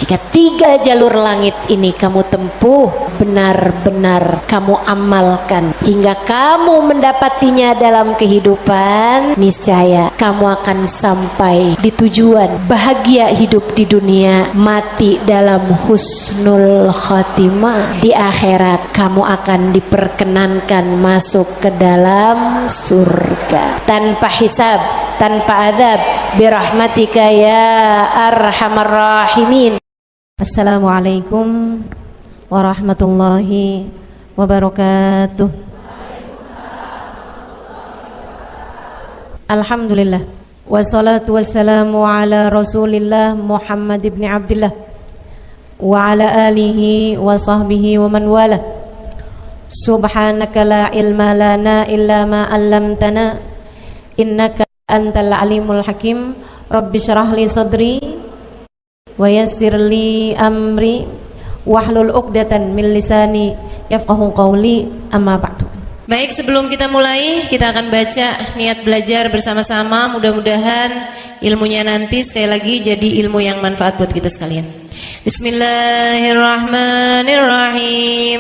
Jika 3 jalur langit ini kamu tempuh, benar-benar kamu amalkan hingga kamu mendapatinya dalam kehidupan, niscaya kamu akan sampai di tujuan, bahagia hidup di dunia, mati dalam husnul khatimah. Di akhirat kamu akan diperkenankan masuk ke dalam surga tanpa hisab, tanpa adab, birahmatika ya arhamar rahimin. Assalamualaikum warahmatullahi wabarakatuh. Alhamdulillah, wassalatu wassalamu ala rasulillah Muhammad ibn Abdillah wa ala alihi wa sahbihi wa man wala. Subhanaka la ilma lana illa ma 'allamtana innaka antal alimul hakim. Rabbi syrah li sadri wa yassir li amri wahlul 'uqdatan min lisani yafqahu qawli, amma ba'du. Baik, sebelum kita mulai, kita akan baca niat belajar bersama-sama. Mudah-mudahan ilmunya nanti sekali lagi jadi ilmu yang manfaat buat kita sekalian. Bismillahirrahmanirrahim.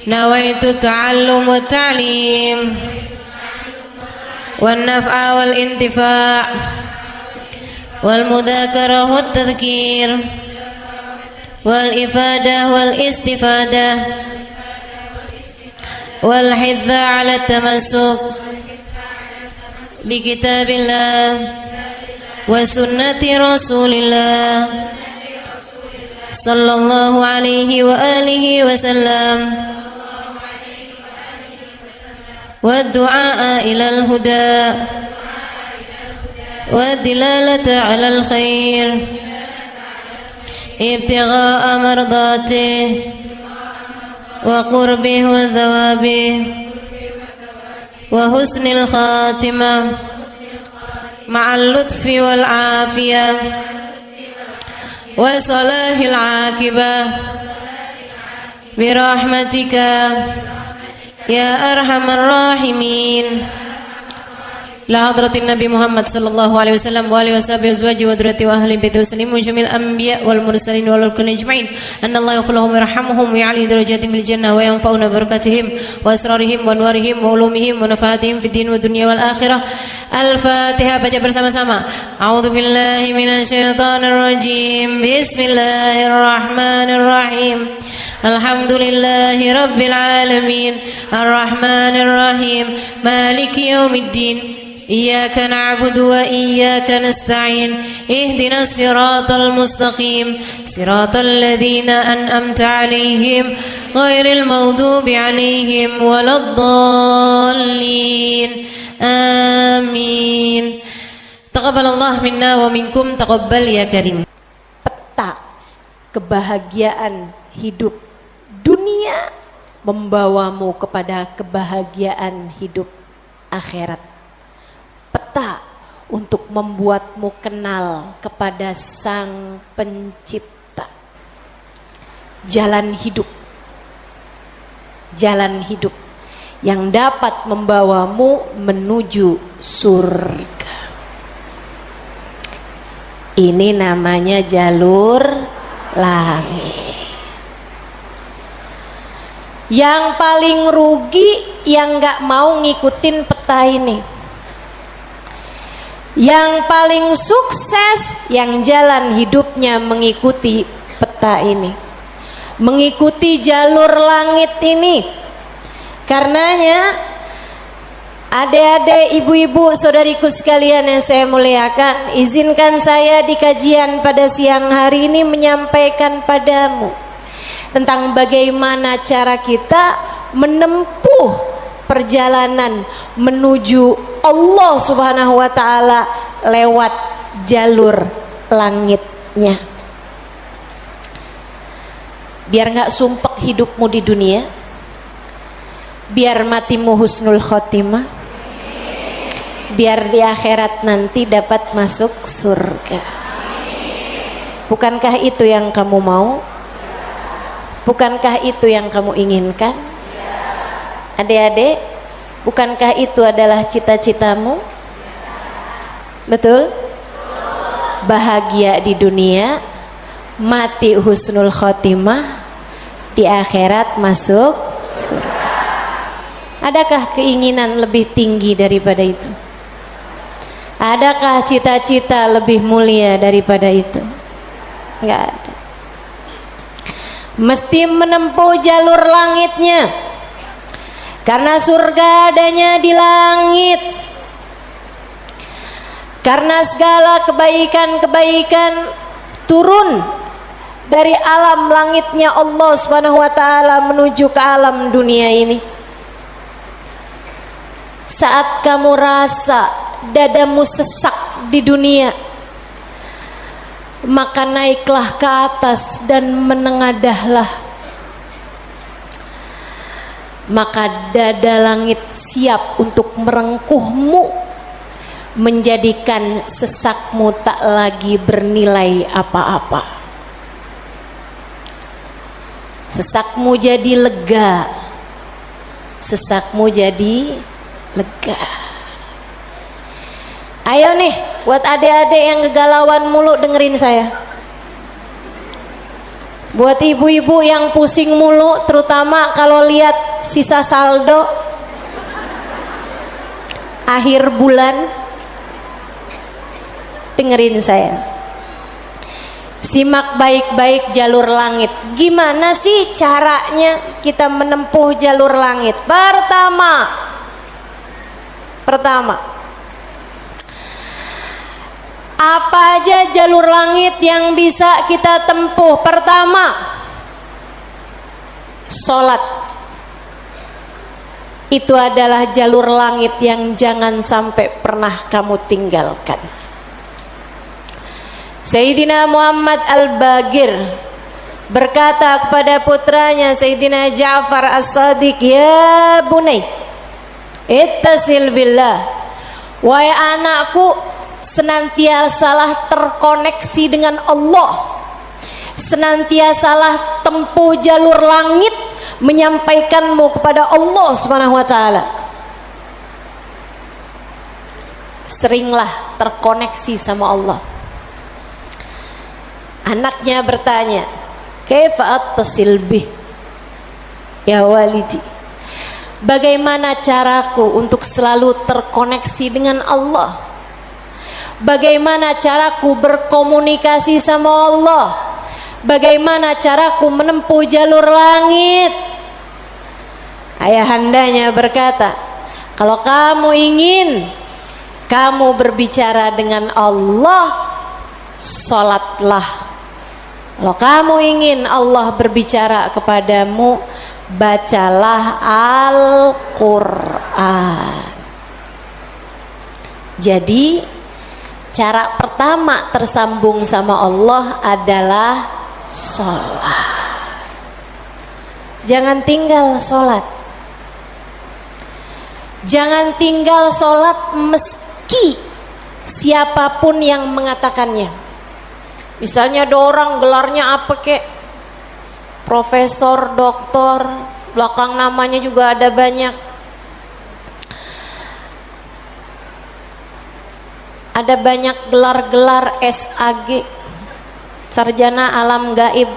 Nawaitu ta'allum wa ta'lim wan naf'a wal intifa' wal mudzakarah wat tadhkir wal ifadah wal istifadah wal hidza 'ala tamassuk bi kitabillah wa sunnati rasulillah sallallahu alaihi wa alihi wasallam wa du'a ilal huda والدلالة على الخير ابتغاء مرضاته وقربه وثوابه وحسن الخاتمة مع اللطف والعافية وصلاح العاقبة برحمتك يا أرحم الراحمين. La hadratin Nabi Muhammad sallallahu alaihi wasallam wa alihi washabihi azwaji wa dzurriyyati wa ahli baiti muslimin jamil anbiya wal mursalin wal kulli ajma'in. Anallahu yaghfiruhum wa yarhamuhum wa ya'li darajatihim fil jannah wa yanfa'una barakatihim wa asrarihim wa anwarihim wa ulumihim wa nafaatihim fid din wa dunya wal akhirah. Al-Fatihah, baca bersama-sama. A'udzu billahi minasyaitonir rajim. Bismillahirrahmanirrahim. Alhamdulillahi rabbil alamin. Arrahmanir rahim. Maliki yaumiddin. Iyyaka na'budu wa iyyaka nasta'in. Ihdinas siratal mustaqim. Siratal ladzina an'amta 'alaihim ghairil maghdubi 'alaihim waladdallin. Amin. Taqabbalallah minna wa minkum, taqabbal ya karim. Peta kebahagiaan hidup dunia membawamu kepada kebahagiaan hidup akhirat. Peta untuk membuatmu kenal kepada Sang Pencipta. Jalan hidup yang dapat membawamu menuju surga. Ini namanya jalur langit. Yang paling rugi yang gak mau ngikutin peta ini. Yang paling sukses yang jalan hidupnya mengikuti peta ini, mengikuti jalur langit ini. Karenanya adik-adik, ibu-ibu, saudariku sekalian yang saya muliakan, izinkan saya di kajian pada siang hari ini menyampaikan padamu tentang bagaimana cara kita menempuh perjalanan menuju Allah Subhanahu wa ta'ala lewat jalur langitnya. Biar gak sumpek hidupmu di dunia, biar matimu husnul khotimah, biar di akhirat nanti dapat masuk surga. Bukankah itu yang kamu mau? Bukankah itu yang kamu inginkan? Adik-adik, bukankah itu adalah cita-citamu? Betul? bahagia di dunia, mati husnul khotimah, di akhirat masuk surga. Adakah keinginan lebih tinggi daripada itu? Adakah cita-cita lebih mulia daripada itu? Enggak ada. Mesti menempuh jalur langitnya, karena surga adanya di langit. Karena segala kebaikan-kebaikan turun dari alam langitnya Allah Subhanahu wa taala menuju ke alam dunia ini. Saat kamu rasa dadamu sesak di dunia, maka naiklah ke atas dan menengadahlah. Maka dada langit siap untuk merengkuhmu, menjadikan sesakmu tak lagi bernilai apa-apa. Sesakmu jadi lega, sesakmu jadi lega. Ayo nih, buat adik-adik yang kegalauan mulu, dengerin saya. Buat ibu-ibu yang pusing mulu, terutama kalau lihat sisa saldo akhir bulan, dengerin saya. Simak baik-baik jalur langit. Gimana sih caranya kita menempuh jalur langit? Pertama, apa aja jalur langit yang bisa kita tempuh? Pertama, sholat. Itu adalah jalur langit yang jangan sampai pernah kamu tinggalkan. Sayyidina Muhammad Al-Bagir berkata kepada putranya Sayyidina Ja'far As-Sadiq, "Ya bunai, ittasil billah." Wahai anakku, senantiasalah terkoneksi dengan Allah, senantiasalah tempuh jalur langit menyampaikanmu kepada Allah Subhanahu wa taala. Seringlah terkoneksi sama Allah. Anaknya bertanya, "Kaifa attasil bih ya walidi?" Bagaimana caraku untuk selalu terkoneksi dengan Allah? Bagaimana caraku berkomunikasi sama Allah? Bagaimana caraku menempuh jalur langit? Ayahandanya berkata, kalau kamu ingin kamu berbicara dengan Allah, sholatlah. Kalau kamu ingin Allah berbicara kepadamu, bacalah Al-Quran. Jadi cara pertama tersambung sama Allah adalah sholat. Jangan tinggal sholat. Jangan tinggal sholat meski siapapun yang mengatakannya. Misalnya ada orang gelarnya apa kek, profesor, doktor, belakang namanya juga ada banyak. Ada banyak gelar-gelar SAG, sarjana alam gaib.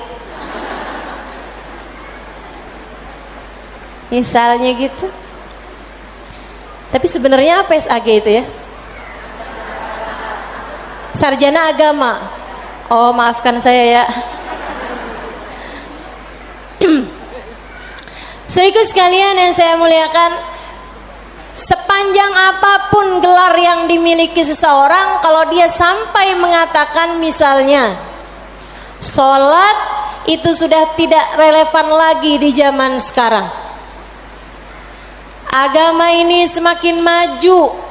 Misalnya gitu. Tapi sebenarnya apa SAG itu ya? Sarjana agama. Oh, maafkan saya ya. Saudaraku sekalian yang saya muliakan, sepanjang apapun gelar yang dimiliki seseorang, kalau dia sampai mengatakan misalnya sholat, itu sudah tidak relevan lagi di zaman sekarang. Agama ini semakin maju.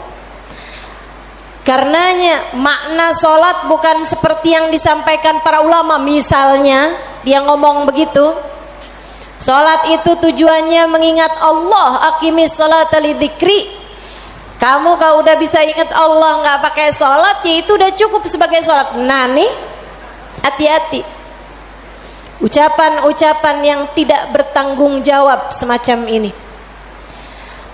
Karenanya makna sholat bukan seperti yang disampaikan para ulama. Misalnya dia ngomong begitu, sholat itu tujuannya mengingat Allah, aqimis sholata lidzikri. Kamu kalau udah bisa ingat Allah nggak pakai sholat, ya itu udah cukup sebagai sholat. Nah nih, hati-hati ucapan-ucapan yang tidak bertanggung jawab semacam ini.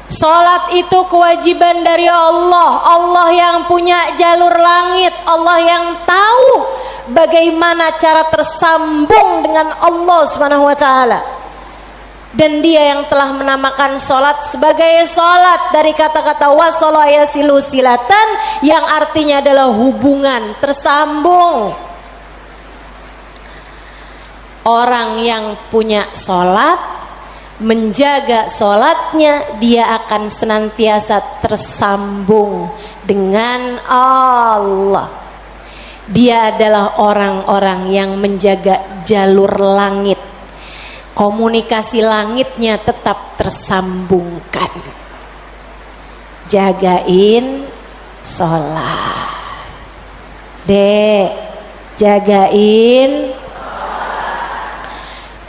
Salat itu kewajiban dari Allah. Allah yang punya jalur langit, Allah yang tahu bagaimana cara tersambung dengan Allah Subhanahu wa taala. Dan dia yang telah menamakan salat sebagai salat dari kata-kata wasala yasilu silatan, yang artinya adalah hubungan, tersambung. Orang yang punya salat, menjaga salatnya, dia akan senantiasa tersambung dengan Allah. Dia adalah orang-orang yang menjaga jalur langit. Komunikasi langitnya tetap tersambungkan. Jagain sholat. Dek, jagain.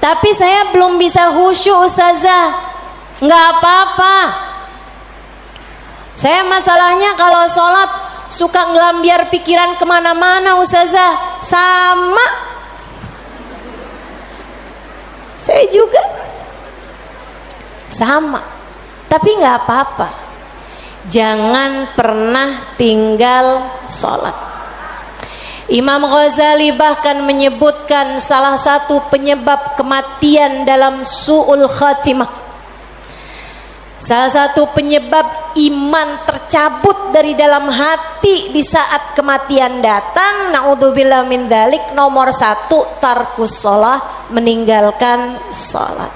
Tapi saya belum bisa khusyuk Ustazah. Nggak apa-apa. Saya masalahnya kalau sholat suka ngelambiar pikiran kemana-mana Ustazah. Sama. Saya juga. Sama. Tapi nggak apa-apa. Jangan pernah tinggal sholat. Imam Ghazali bahkan menyebutkan salah satu penyebab kematian dalam su'ul khatimah, salah satu penyebab iman tercabut dari dalam hati di saat kematian datang, naudzubillah min dzalik, nomor 1 tarkus shalah, meninggalkan salat.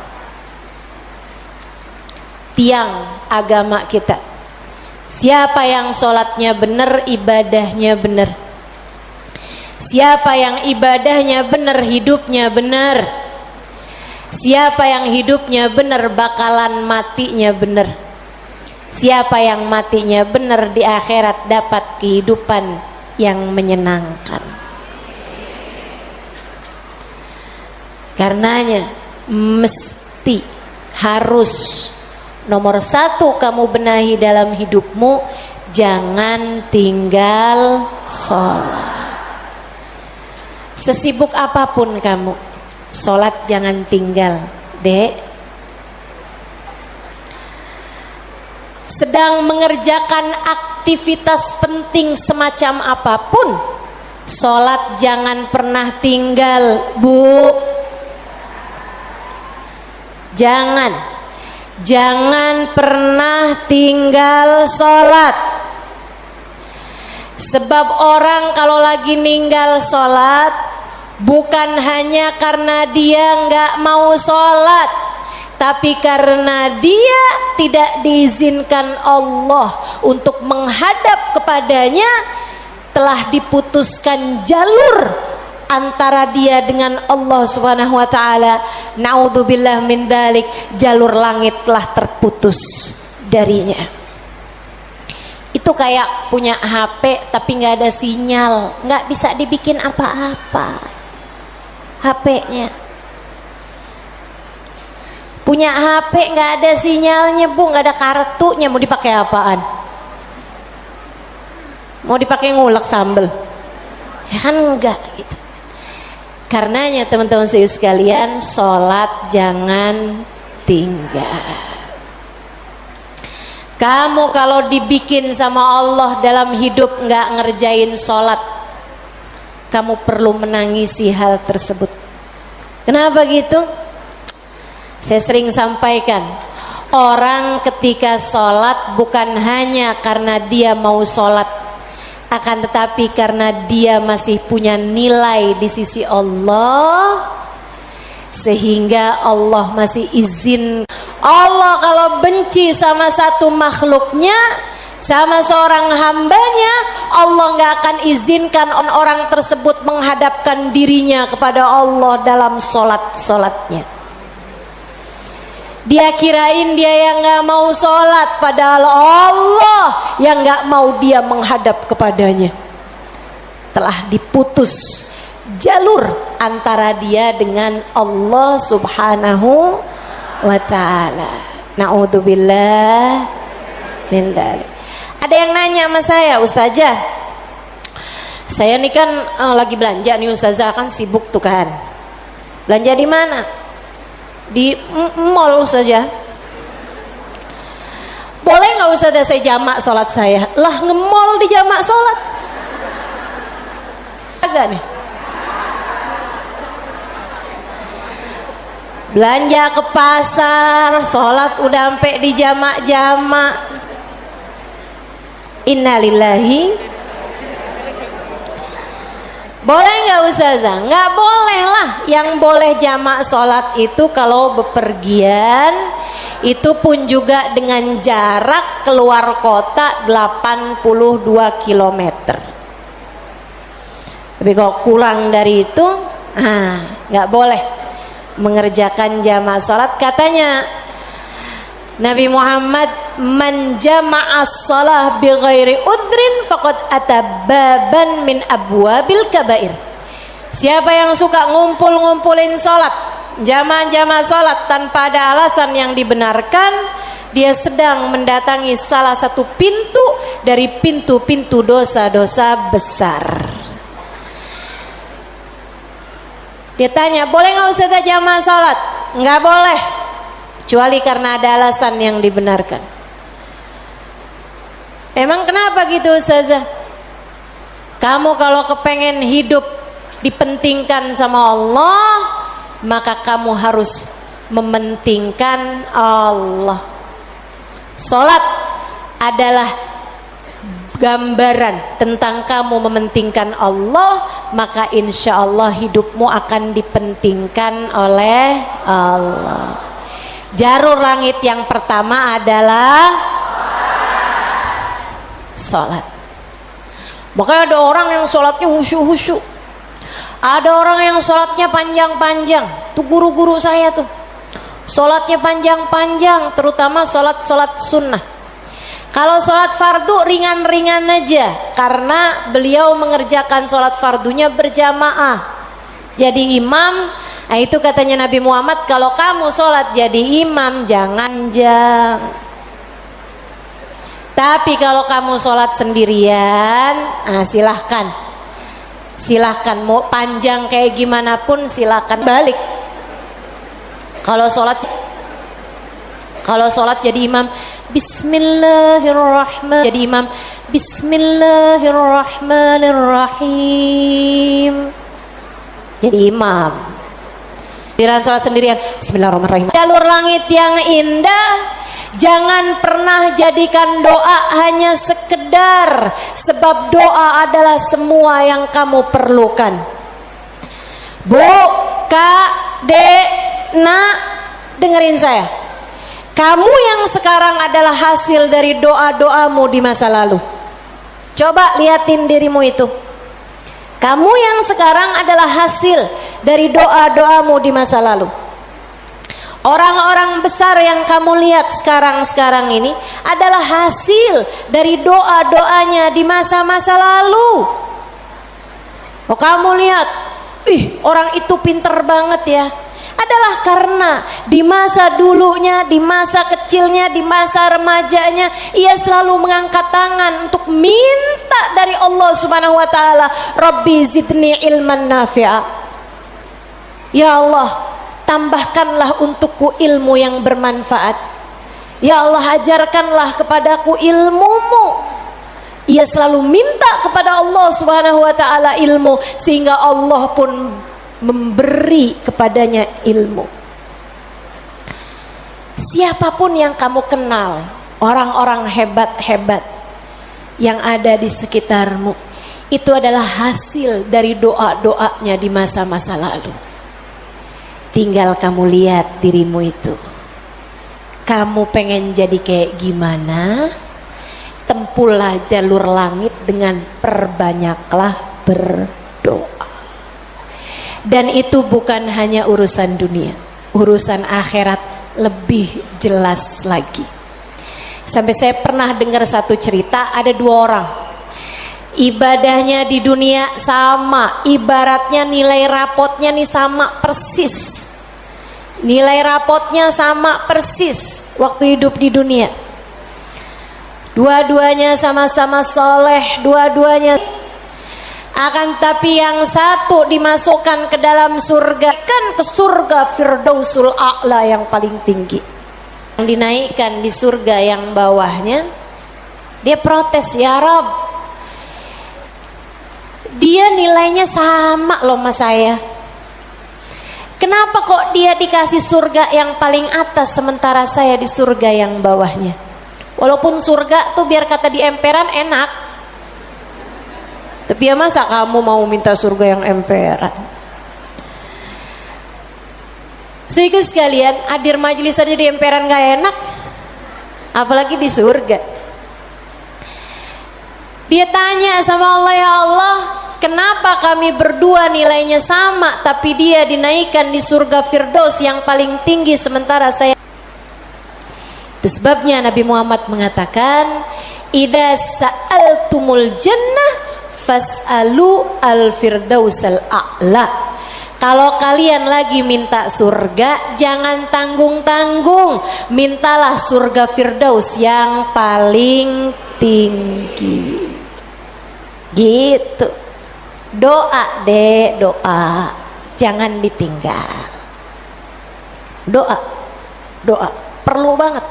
Tiang agama kita. Siapa yang salatnya benar, ibadahnya benar. Siapa yang ibadahnya benar, hidupnya benar. Siapa yang hidupnya benar, bakalan matinya benar. Siapa yang matinya benar, di akhirat dapat kehidupan yang menyenangkan. Karenanya mesti, harus, nomor 1 kamu benahi dalam hidupmu, jangan tinggal sholat. Sesibuk apapun kamu, sholat jangan tinggal, Dek. Sedang mengerjakan aktivitas penting semacam apapun, sholat jangan pernah tinggal, Bu. Jangan pernah tinggal sholat. Sebab orang kalau lagi ninggal sholat, bukan hanya karena dia nggak mau sholat, tapi karena dia tidak diizinkan Allah untuk menghadap kepadanya. Telah diputuskan jalur antara dia dengan Allah Subhanahu wa taala. Naudzubillah min dzalik, jalur langit telah terputus darinya. Itu kayak punya HP tapi nggak ada sinyal, nggak bisa dibikin apa-apa HP-nya. Punya HP nggak ada sinyalnya, Bu, nggak ada kartunya, mau dipakai apaan? Mau dipakai ngulek sambel? Ya kan enggak gitu. Karenanya teman-teman sekalian, sholat jangan tinggal. Kamu kalau dibikin sama Allah dalam hidup nggak ngerjain sholat, kamu perlu menangisi hal tersebut. Kenapa gitu? Saya sering sampaikan, orang ketika sholat bukan hanya karena dia mau sholat, akan tetapi karena dia masih punya nilai di sisi Allah, sehingga Allah masih izin. Allah kalau benci sama satu makhluknya, sama seorang hambanya, Allah nggak akan izinkan orang tersebut menghadapkan dirinya kepada Allah dalam sholatnya. Dia kirain dia yang nggak mau sholat, padahal Allah yang nggak mau dia menghadap kepadanya. Telah diputus jalur antara dia dengan Allah Subhanahu wa ta'ala. Na'udzubillah min dzalik. Ada yang nanya sama saya, Ustazah, saya nih kan lagi belanja nih Ustazah, kan sibuk tuh kan. Belanja di mana? Di mall Ustazah. boleh nggak Ustazah saya jamak sholat saya? Lah ngemol di jamak sholat agak nih. Belanja ke pasar, sholat udah sampai di jamak-jamak. Innalillahi. Boleh nggak Ustazah? Nggak boleh lah. Yang boleh jamak sholat itu kalau bepergian, itu pun juga dengan jarak keluar kota 82 km. Tapi kalau kurang dari itu, nggak boleh mengerjakan jamak salat. Katanya Nabi Muhammad, man jama'as shalah bi ghairi udrin faqad atababan min abwabil kabair. Siapa yang suka ngumpulin salat, jamaah salat tanpa ada alasan yang dibenarkan, dia sedang mendatangi salah satu pintu dari pintu-pintu dosa-dosa besar. Dia tanya, boleh nggak Ustazah jamaah salat? Nggak boleh, kecuali karena ada alasan yang dibenarkan. Emang kenapa gitu Ustazah? Kamu kalau kepengen hidup dipentingkan sama Allah, maka kamu harus mementingkan Allah. Salat adalah gambaran tentang kamu mementingkan Allah, maka insya Allah hidupmu akan dipentingkan oleh Allah. Jalur langit yang pertama adalah salat. Makanya ada orang yang salatnya khusyuk-khusyuk, ada orang yang salatnya panjang-panjang. Tuh guru-guru saya tuh salatnya panjang-panjang, terutama salat sunnah. Kalau sholat fardu ringan-ringan aja, karena beliau mengerjakan sholat fardunya berjamaah. Jadi imam, nah itu katanya Nabi Muhammad, kalau kamu sholat jadi imam jangan jang. Tapi kalau kamu sholat sendirian, silahkan mau panjang kayak gimana pun silahkan balik. Kalau sholat jadi imam, Bismillahirrahmanirrahim. Jadi imam, Bismillahirrahmanirrahim. Jadi imam. Dalam sholat sendirian, Bismillahirrahmanirrahim. Jalur langit yang indah, jangan pernah jadikan doa hanya sekedar, sebab doa adalah semua yang kamu perlukan. Bu, Kak, Dek, Nak, dengerin saya. Kamu yang sekarang adalah hasil dari doa-doamu di masa lalu. Coba liatin dirimu itu. Kamu yang sekarang adalah hasil dari doa-doamu di masa lalu. Orang-orang besar yang kamu lihat sekarang ini adalah hasil dari doa-doanya di masa-masa lalu. Oh, kamu lihat, orang itu pinter banget ya. Adalah karena di masa dulunya, di masa kecilnya, di masa remajanya, ia selalu mengangkat tangan untuk minta dari Allah Subhanahu wa taala, Rabbi zidni ilman nafi'a. Ya Allah, tambahkanlah untukku ilmu yang bermanfaat. Ya Allah, ajarkanlah kepadaku ilmu-Mu. Ia selalu minta kepada Allah Subhanahu wa taala ilmu, sehingga Allah pun memberi kepadanya ilmu. Siapapun yang kamu kenal, orang-orang hebat-hebat yang ada di sekitarmu, itu adalah hasil dari doa-doanya di masa-masa lalu. Tinggal kamu lihat dirimu itu. Kamu pengen jadi kayak gimana? Tempuhlah jalur langit dengan perbanyaklah berdoa. Dan itu bukan hanya urusan dunia, urusan akhirat lebih jelas lagi. Sampai saya pernah dengar satu cerita, ada dua orang, ibadahnya di dunia sama, ibaratnya nilai rapotnya nih sama persis. Nilai rapotnya sama persis waktu hidup di dunia. Dua-duanya sama-sama soleh, dua-duanya. Akan tapi yang satu dimasukkan ke dalam surga, kan ke surga Firdausul A'la yang paling tinggi. yang dinaikkan di surga yang bawahnya, dia protes, ya Rob, dia nilainya sama loh sama saya. Kenapa kok dia dikasih surga yang paling atas sementara saya di surga yang bawahnya? Walaupun surga tuh biar kata di emperan enak, tapi ya masa kamu mau minta surga yang emperan? Sehingga sekalian, hadir majelis aja di emperan gak enak, apalagi di surga. Dia tanya sama Allah, ya Allah, kenapa kami berdua nilainya sama tapi dia dinaikkan di surga Firdaus yang paling tinggi sementara saya. Itu sebabnya Nabi Muhammad mengatakan, idza sa'altumul jannah fas'alu al-firdausal a'la. Kalau kalian lagi minta surga, jangan tanggung-tanggung, mintalah surga Firdaus yang paling tinggi. Gitu. Doa deh, doa, jangan ditinggal. Doa, doa, perlu banget.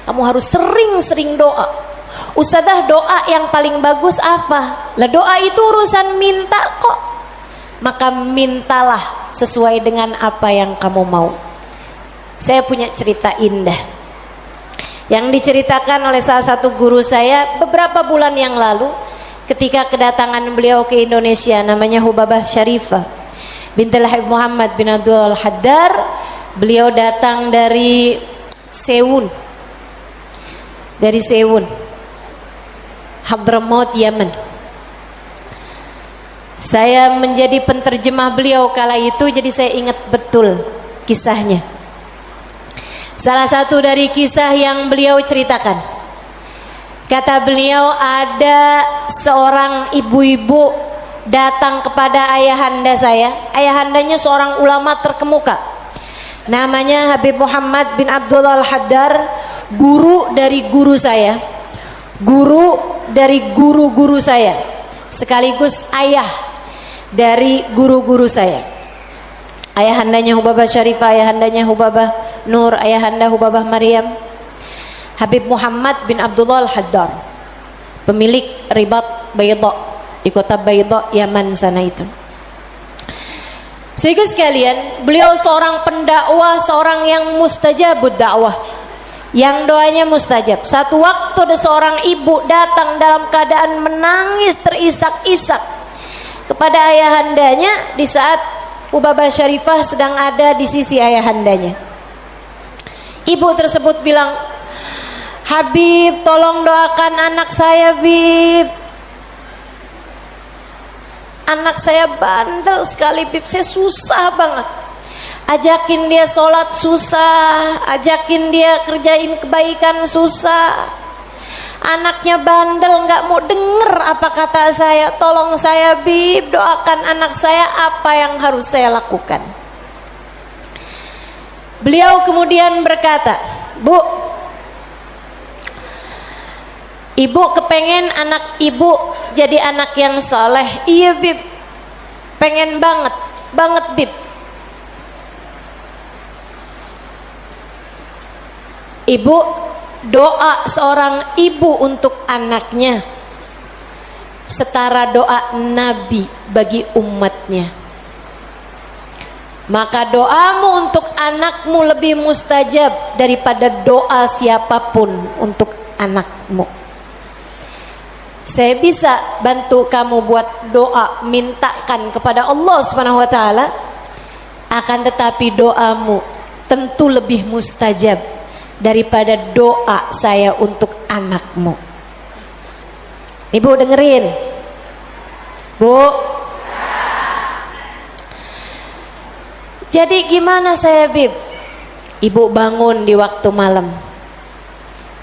Kamu harus sering-sering doa. Ustadzah, doa yang paling bagus apa? Lah doa itu urusan minta kok. Maka mintalah sesuai dengan apa yang kamu mau. Saya punya cerita indah yang diceritakan oleh salah satu guru saya beberapa bulan yang lalu ketika kedatangan beliau ke Indonesia. Namanya Hubabah Syarifah bintul Habib Muhammad bin Abdul Haddar. Beliau datang dari Sewun, Hadramaut, Yaman. Saya menjadi penterjemah beliau kala itu, jadi saya ingat betul kisahnya. Salah satu dari kisah yang beliau ceritakan, kata beliau, ada seorang ibu-ibu datang kepada ayahanda saya. Ayahandanya seorang ulama terkemuka, namanya Habib Muhammad bin Abdullah Al-Haddar, guru dari guru saya, guru dari guru-guru saya, sekaligus ayah dari guru-guru saya. Ayahandanya Hubabah Syarifah, ayahandanya Hubabah Nur, ayahanda Hubabah Maryam. Habib Muhammad bin Abdullah Al-Haddar, pemilik Ribat Bayda di kota Bayda, Yaman sana itu. Sehingga sekalian, beliau seorang pendakwah, seorang yang mustajabud dakwah, yang doanya mustajab. Satu waktu ada seorang ibu datang dalam keadaan menangis terisak-isak kepada ayahandanya di saat Hubabah Syarifah sedang ada di sisi ayahandanya. Ibu tersebut bilang, Habib, tolong doakan anak saya, Bib. Anak saya bandel sekali, Bib. Saya susah banget. Ajakin dia sholat susah, ajakin dia kerjain kebaikan susah. Anaknya bandel, nggak mau denger apa kata saya. Tolong saya, Bib, doakan anak saya, apa yang harus saya lakukan. Beliau kemudian berkata, Bu, ibu kepengen anak ibu jadi anak yang soleh. Iya, Bib, pengen banget Bib. Ibu, doa seorang ibu untuk anaknya setara doa Nabi bagi umatnya. Maka doamu untuk anakmu lebih mustajab daripada doa siapapun untuk anakmu. Saya bisa bantu kamu buat doa, mintakan kepada Allah Subhanahu wa taala, akan tetapi doamu tentu lebih mustajab daripada doa saya untuk anakmu. Ibu dengerin, Bu. Jadi gimana saya, Bib? Ibu bangun di waktu malam,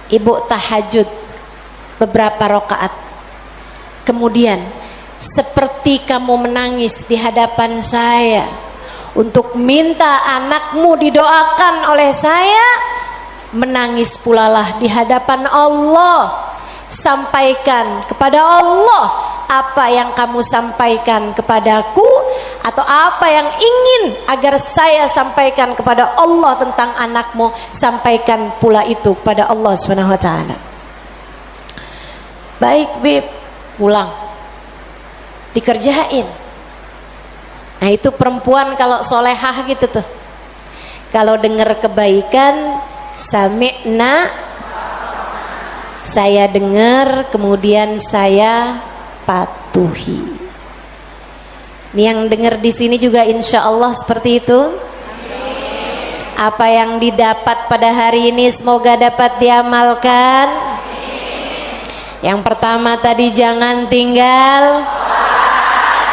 ibu tahajud beberapa rakaat, kemudian seperti kamu menangis di hadapan saya untuk minta anakmu didoakan oleh saya, menangis pulalah di hadapan Allah. Sampaikan kepada Allah apa yang kamu sampaikan kepadaku atau apa yang ingin agar saya sampaikan kepada Allah tentang anakmu, sampaikan pula itu kepada Allah Subhanahu wa taala. Baik, Bib, pulang. Dikerjain. Nah, itu perempuan kalau solehah gitu tuh. Kalau dengar kebaikan, sami'na, saya dengar, kemudian saya patuhi. Ini yang dengar di sini juga insya Allah seperti itu. Apa yang didapat pada hari ini semoga dapat diamalkan. Yang pertama tadi jangan tinggal.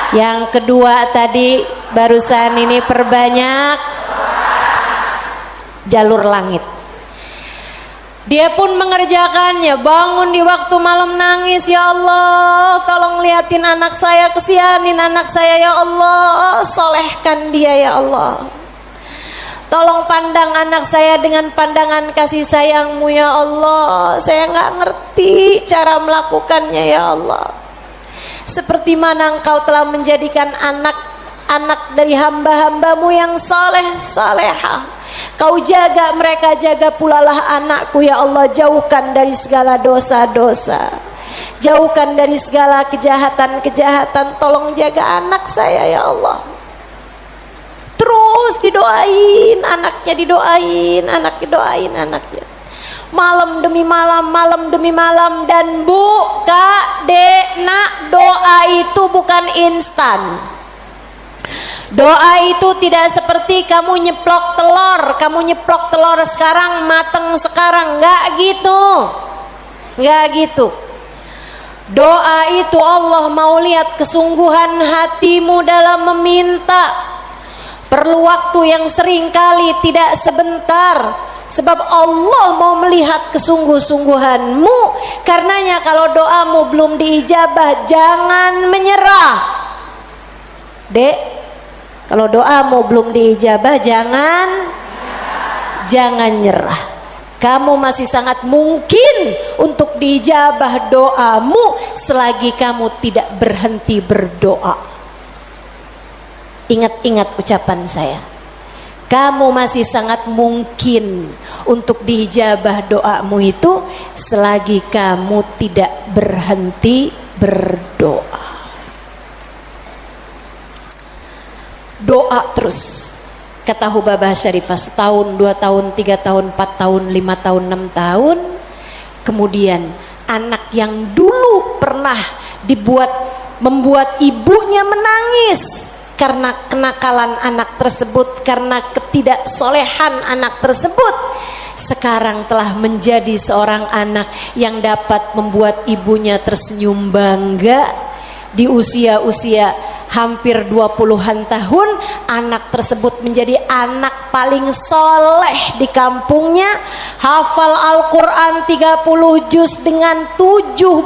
Yang kedua tadi barusan ini perbanyak jalur langit. Dia pun mengerjakannya, bangun di waktu malam nangis, ya Allah tolong liatin anak saya, kesianin anak saya ya Allah, solehkan dia ya Allah, tolong pandang anak saya dengan pandangan kasih sayangmu ya Allah, saya nggak ngerti cara melakukannya ya Allah, seperti mana engkau telah menjadikan anak dari hamba-hambamu yang soleh salehah. Kau jaga mereka, jaga pula lah anakku ya Allah, jauhkan dari segala dosa-dosa, jauhkan dari segala kejahatan-kejahatan, tolong jaga anak saya ya Allah. Terus didoain anaknya, didoain anak, didoain anaknya, malam demi malam, malam demi malam. Dan Bu, Kak, Dek, Nak, doa itu bukan instan. Doa itu tidak seperti kamu nyeplok telur sekarang mateng sekarang, enggak gitu. Enggak gitu. Doa itu Allah mau lihat kesungguhan hatimu dalam meminta. Perlu waktu yang sering kali tidak sebentar, sebab Allah mau melihat kesungguh-sungguhanmu. Karenanya kalau doamu belum diijabah, jangan menyerah. Dek, kalau doamu belum diijabah, jangan nyerah. Kamu masih sangat mungkin untuk diijabah doamu selagi kamu tidak berhenti berdoa. Ingat-ingat ucapan saya. Kamu masih sangat mungkin untuk diijabah doamu itu selagi kamu tidak berhenti berdoa. Doa terus, kata Hubabah Syarifah, setahun, 2 tahun, 3 tahun, 4 tahun, 5 tahun, 6 tahun. Kemudian anak yang dulu pernah membuat ibunya menangis karena kenakalan anak tersebut, karena ketidaksolehan anak tersebut, sekarang telah menjadi seorang anak yang dapat membuat ibunya tersenyum bangga. Di usia-usia hampir 20-an tahun, anak tersebut menjadi anak paling soleh di kampungnya, hafal Al-Quran 30 juz dengan 7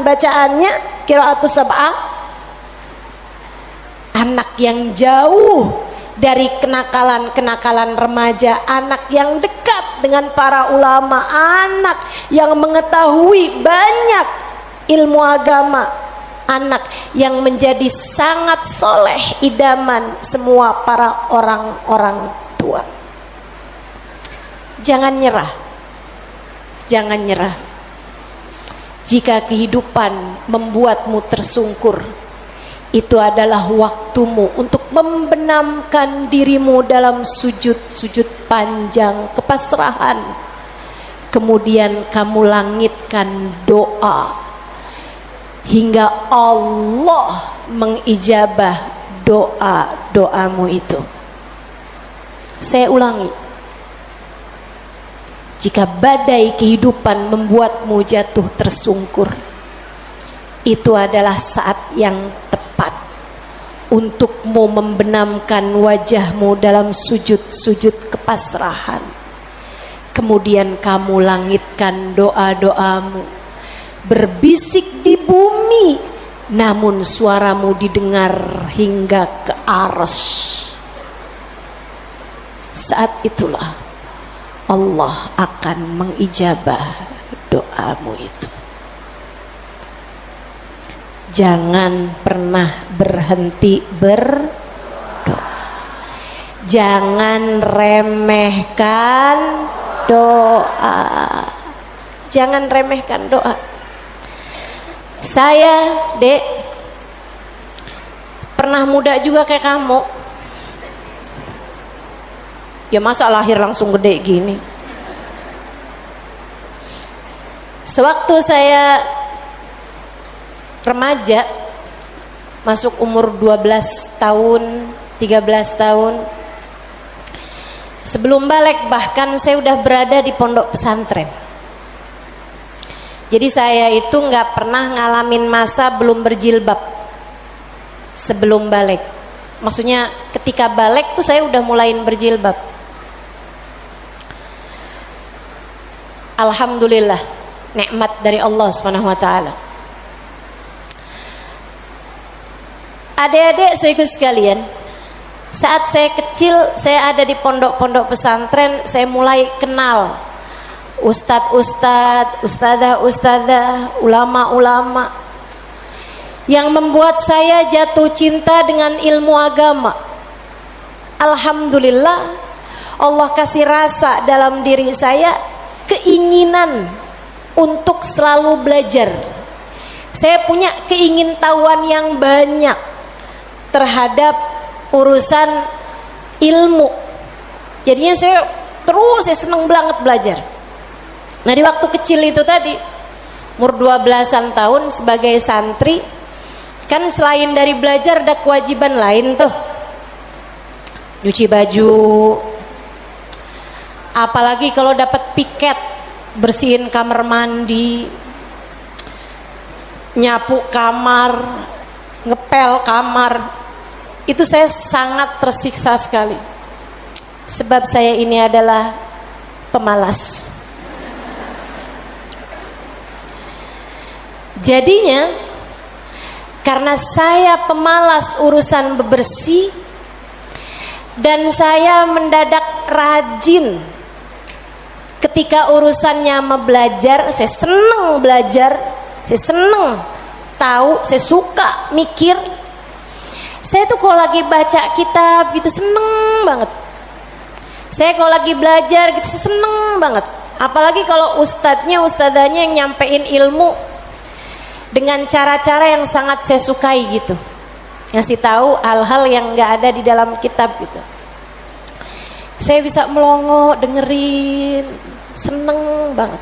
bacaannya, qiraatus sab'ah. Anak yang jauh dari kenakalan-kenakalan remaja, anak yang dekat dengan para ulama, anak yang mengetahui banyak ilmu agama, anak yang menjadi sangat soleh, idaman semua para orang-orang tua. Jangan nyerah, jangan nyerah. Jika kehidupan membuatmu tersungkur, itu adalah waktumu untuk membenamkan dirimu dalam sujud-sujud panjang kepasrahan. Kemudian kamu langitkan doa hingga Allah mengijabah doa-doamu itu. Saya ulangi, jika badai kehidupan membuatmu jatuh tersungkur, itu adalah saat yang tepat untukmu membenamkan wajahmu dalam sujud-sujud kepasrahan. Kemudian kamu langitkan doa-doamu, berbisik di bumi, namun suaramu didengar hingga ke arsy. Saat itulah Allah akan mengijabah doamu itu. Jangan pernah berhenti berdoa. Jangan remehkan doa. Jangan remehkan doa. Saya, Dek, pernah muda juga kayak kamu. Ya masa lahir langsung gede gini. Sewaktu saya remaja, masuk umur 12 tahun, 13 tahun, sebelum balik bahkan saya udah berada di pondok pesantren. Jadi saya itu nggak pernah ngalamin masa belum berjilbab sebelum balik. Maksudnya ketika balik tuh saya udah mulain berjilbab. Alhamdulillah, nikmat dari Allah Subhanahu wa taala. Adik-adik saudaraku sekalian, saat saya kecil, saya ada di pondok-pondok pesantren, saya mulai kenal ustadz-ustadz, ustadzah-ustadzah, ulama-ulama yang membuat saya jatuh cinta dengan ilmu agama. Alhamdulillah, Allah kasih rasa dalam diri saya keinginan untuk selalu belajar. Saya punya keingintahuan yang banyak terhadap urusan ilmu. Jadinya saya seneng banget belajar. Nah di waktu kecil itu tadi, umur 12-an tahun sebagai santri, kan selain dari belajar ada kewajiban lain tuh. Nyuci baju, apalagi kalau dapat piket, bersihin kamar mandi, nyapu kamar, ngepel kamar. Itu saya sangat tersiksa sekali, sebab saya ini adalah pemalas. Jadinya karena saya pemalas urusan bebersih dan saya mendadak rajin ketika urusannya belajar. Saya seneng belajar, saya seneng tahu, saya suka mikir. Saya tuh kalau lagi baca kitab gitu seneng banget. Saya kalau lagi belajar gitu seneng banget. Apalagi kalau ustadzanya yang nyampein ilmu dengan cara-cara yang sangat saya sukai gitu, ngasih tahu hal-hal yang nggak ada di dalam kitab gitu. Saya bisa melongo dengerin, seneng banget.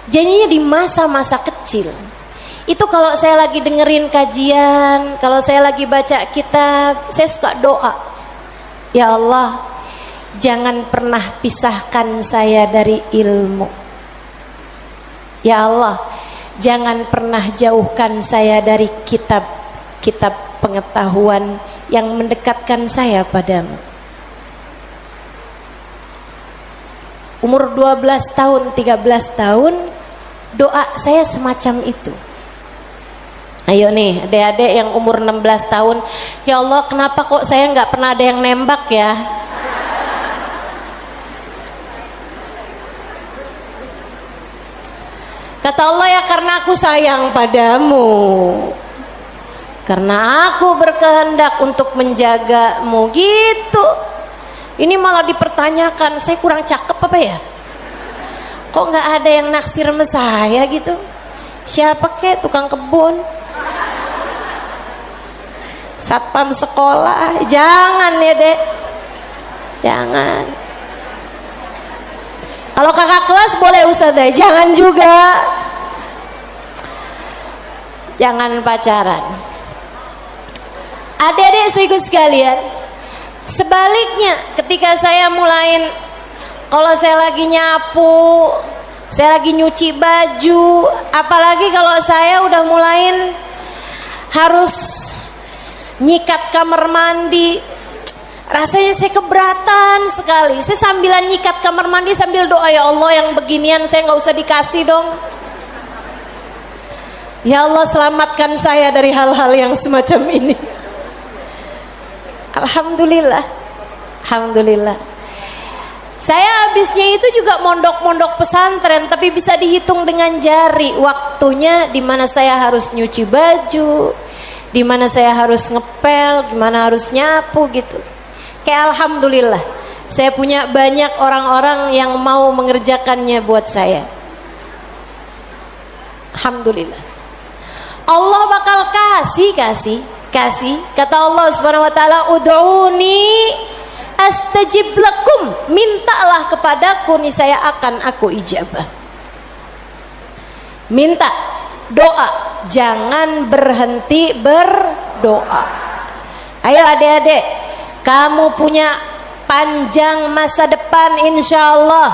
Jadinya di masa-masa kecil itu kalau saya lagi dengerin kajian, kalau saya lagi baca kitab, saya suka doa, ya Allah, jangan pernah pisahkan saya dari ilmu. Ya Allah, jangan pernah jauhkan saya dari kitab-kitab pengetahuan yang mendekatkan saya padamu. Umur 12 tahun, 13 tahun, doa saya semacam itu. Ayo nih adik-adik yang umur 16 tahun, ya Allah kenapa kok saya nggak pernah ada yang nembak ya? Kata Allah, ya karena aku sayang padamu, karena aku berkehendak untuk menjagamu gitu. Ini malah dipertanyakan, saya kurang cakep apa ya? Kok nggak ada yang naksir sama saya gitu? Siapa kek, tukang kebun, satpam sekolah? Jangan ya dek, jangan. Kalau kakak kelas boleh ustazah, jangan juga. Jangan pacaran. Adik-adik saudaraku sekalian, sebaliknya ketika saya mulain, kalau saya lagi nyapu, saya lagi nyuci baju, apalagi kalau saya udah mulain harus nyikat kamar mandi, rasanya saya keberatan sekali. Saya sambilan nyikat kamar mandi sambil doa, ya Allah yang beginian saya nggak usah dikasih dong. Ya Allah selamatkan saya dari hal-hal yang semacam ini. Alhamdulillah, alhamdulillah. Saya habisnya itu juga mondok-mondok pesantren, tapi bisa dihitung dengan jari waktunya di mana saya harus nyuci baju, di mana saya harus ngepel, di mana harus nyapu gitu. Kayak alhamdulillah, saya punya banyak orang-orang yang mau mengerjakannya buat saya. Alhamdulillah. Allah bakal kasih. Kata Allah Subhanahu wa taala, "Ud'uni astajib lakum." Mintalah kepadaku, niscaya akan aku ijabah. Minta, doa, jangan berhenti berdoa. Ayo adik-adik, kamu punya panjang masa depan insyaallah.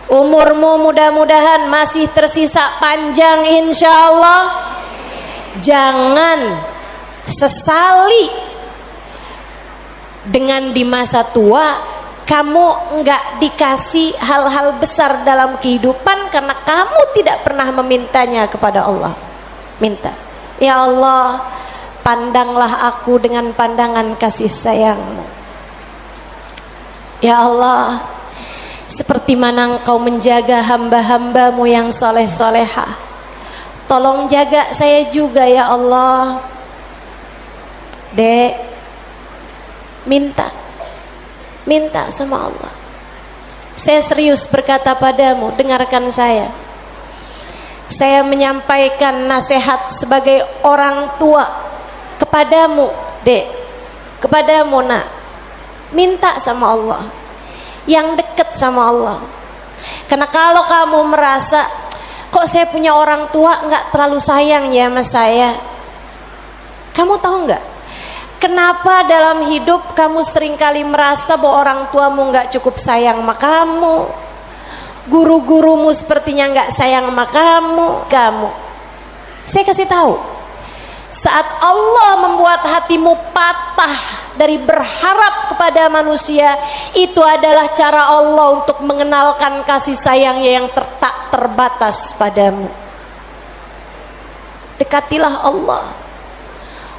Umurmu mudah-mudahan masih tersisa panjang insyaallah. Jangan sesali dengan di masa tua kamu enggak dikasih hal-hal besar dalam kehidupan karena kamu tidak pernah memintanya kepada Allah. Minta, ya Allah, pandanglah aku dengan pandangan kasih sayang-Mu. Ya Allah, seperti mana Engkau menjaga hamba-hamba-Mu yang soleh-solehah, tolong jaga saya juga ya Allah. Dek, minta sama Allah. Saya serius berkata padamu, dengarkan saya. Saya menyampaikan nasihat sebagai orang tua kepadamu, Dek, kepadamu nak. Minta sama Allah, yang dekat sama Allah. Karena kalau kamu merasa kok saya punya orang tua nggak terlalu sayang ya sama saya, kamu tahu nggak kenapa dalam hidup kamu seringkali merasa bahwa orang tuamu nggak cukup sayang sama kamu, guru-gurumu sepertinya nggak sayang sama kamu. Saya kasih tahu, saat Allah membuat hatimu patah dari berharap kepada manusia, itu adalah cara Allah untuk mengenalkan kasih sayangnya yang tak terbatas padamu. Dekatilah Allah.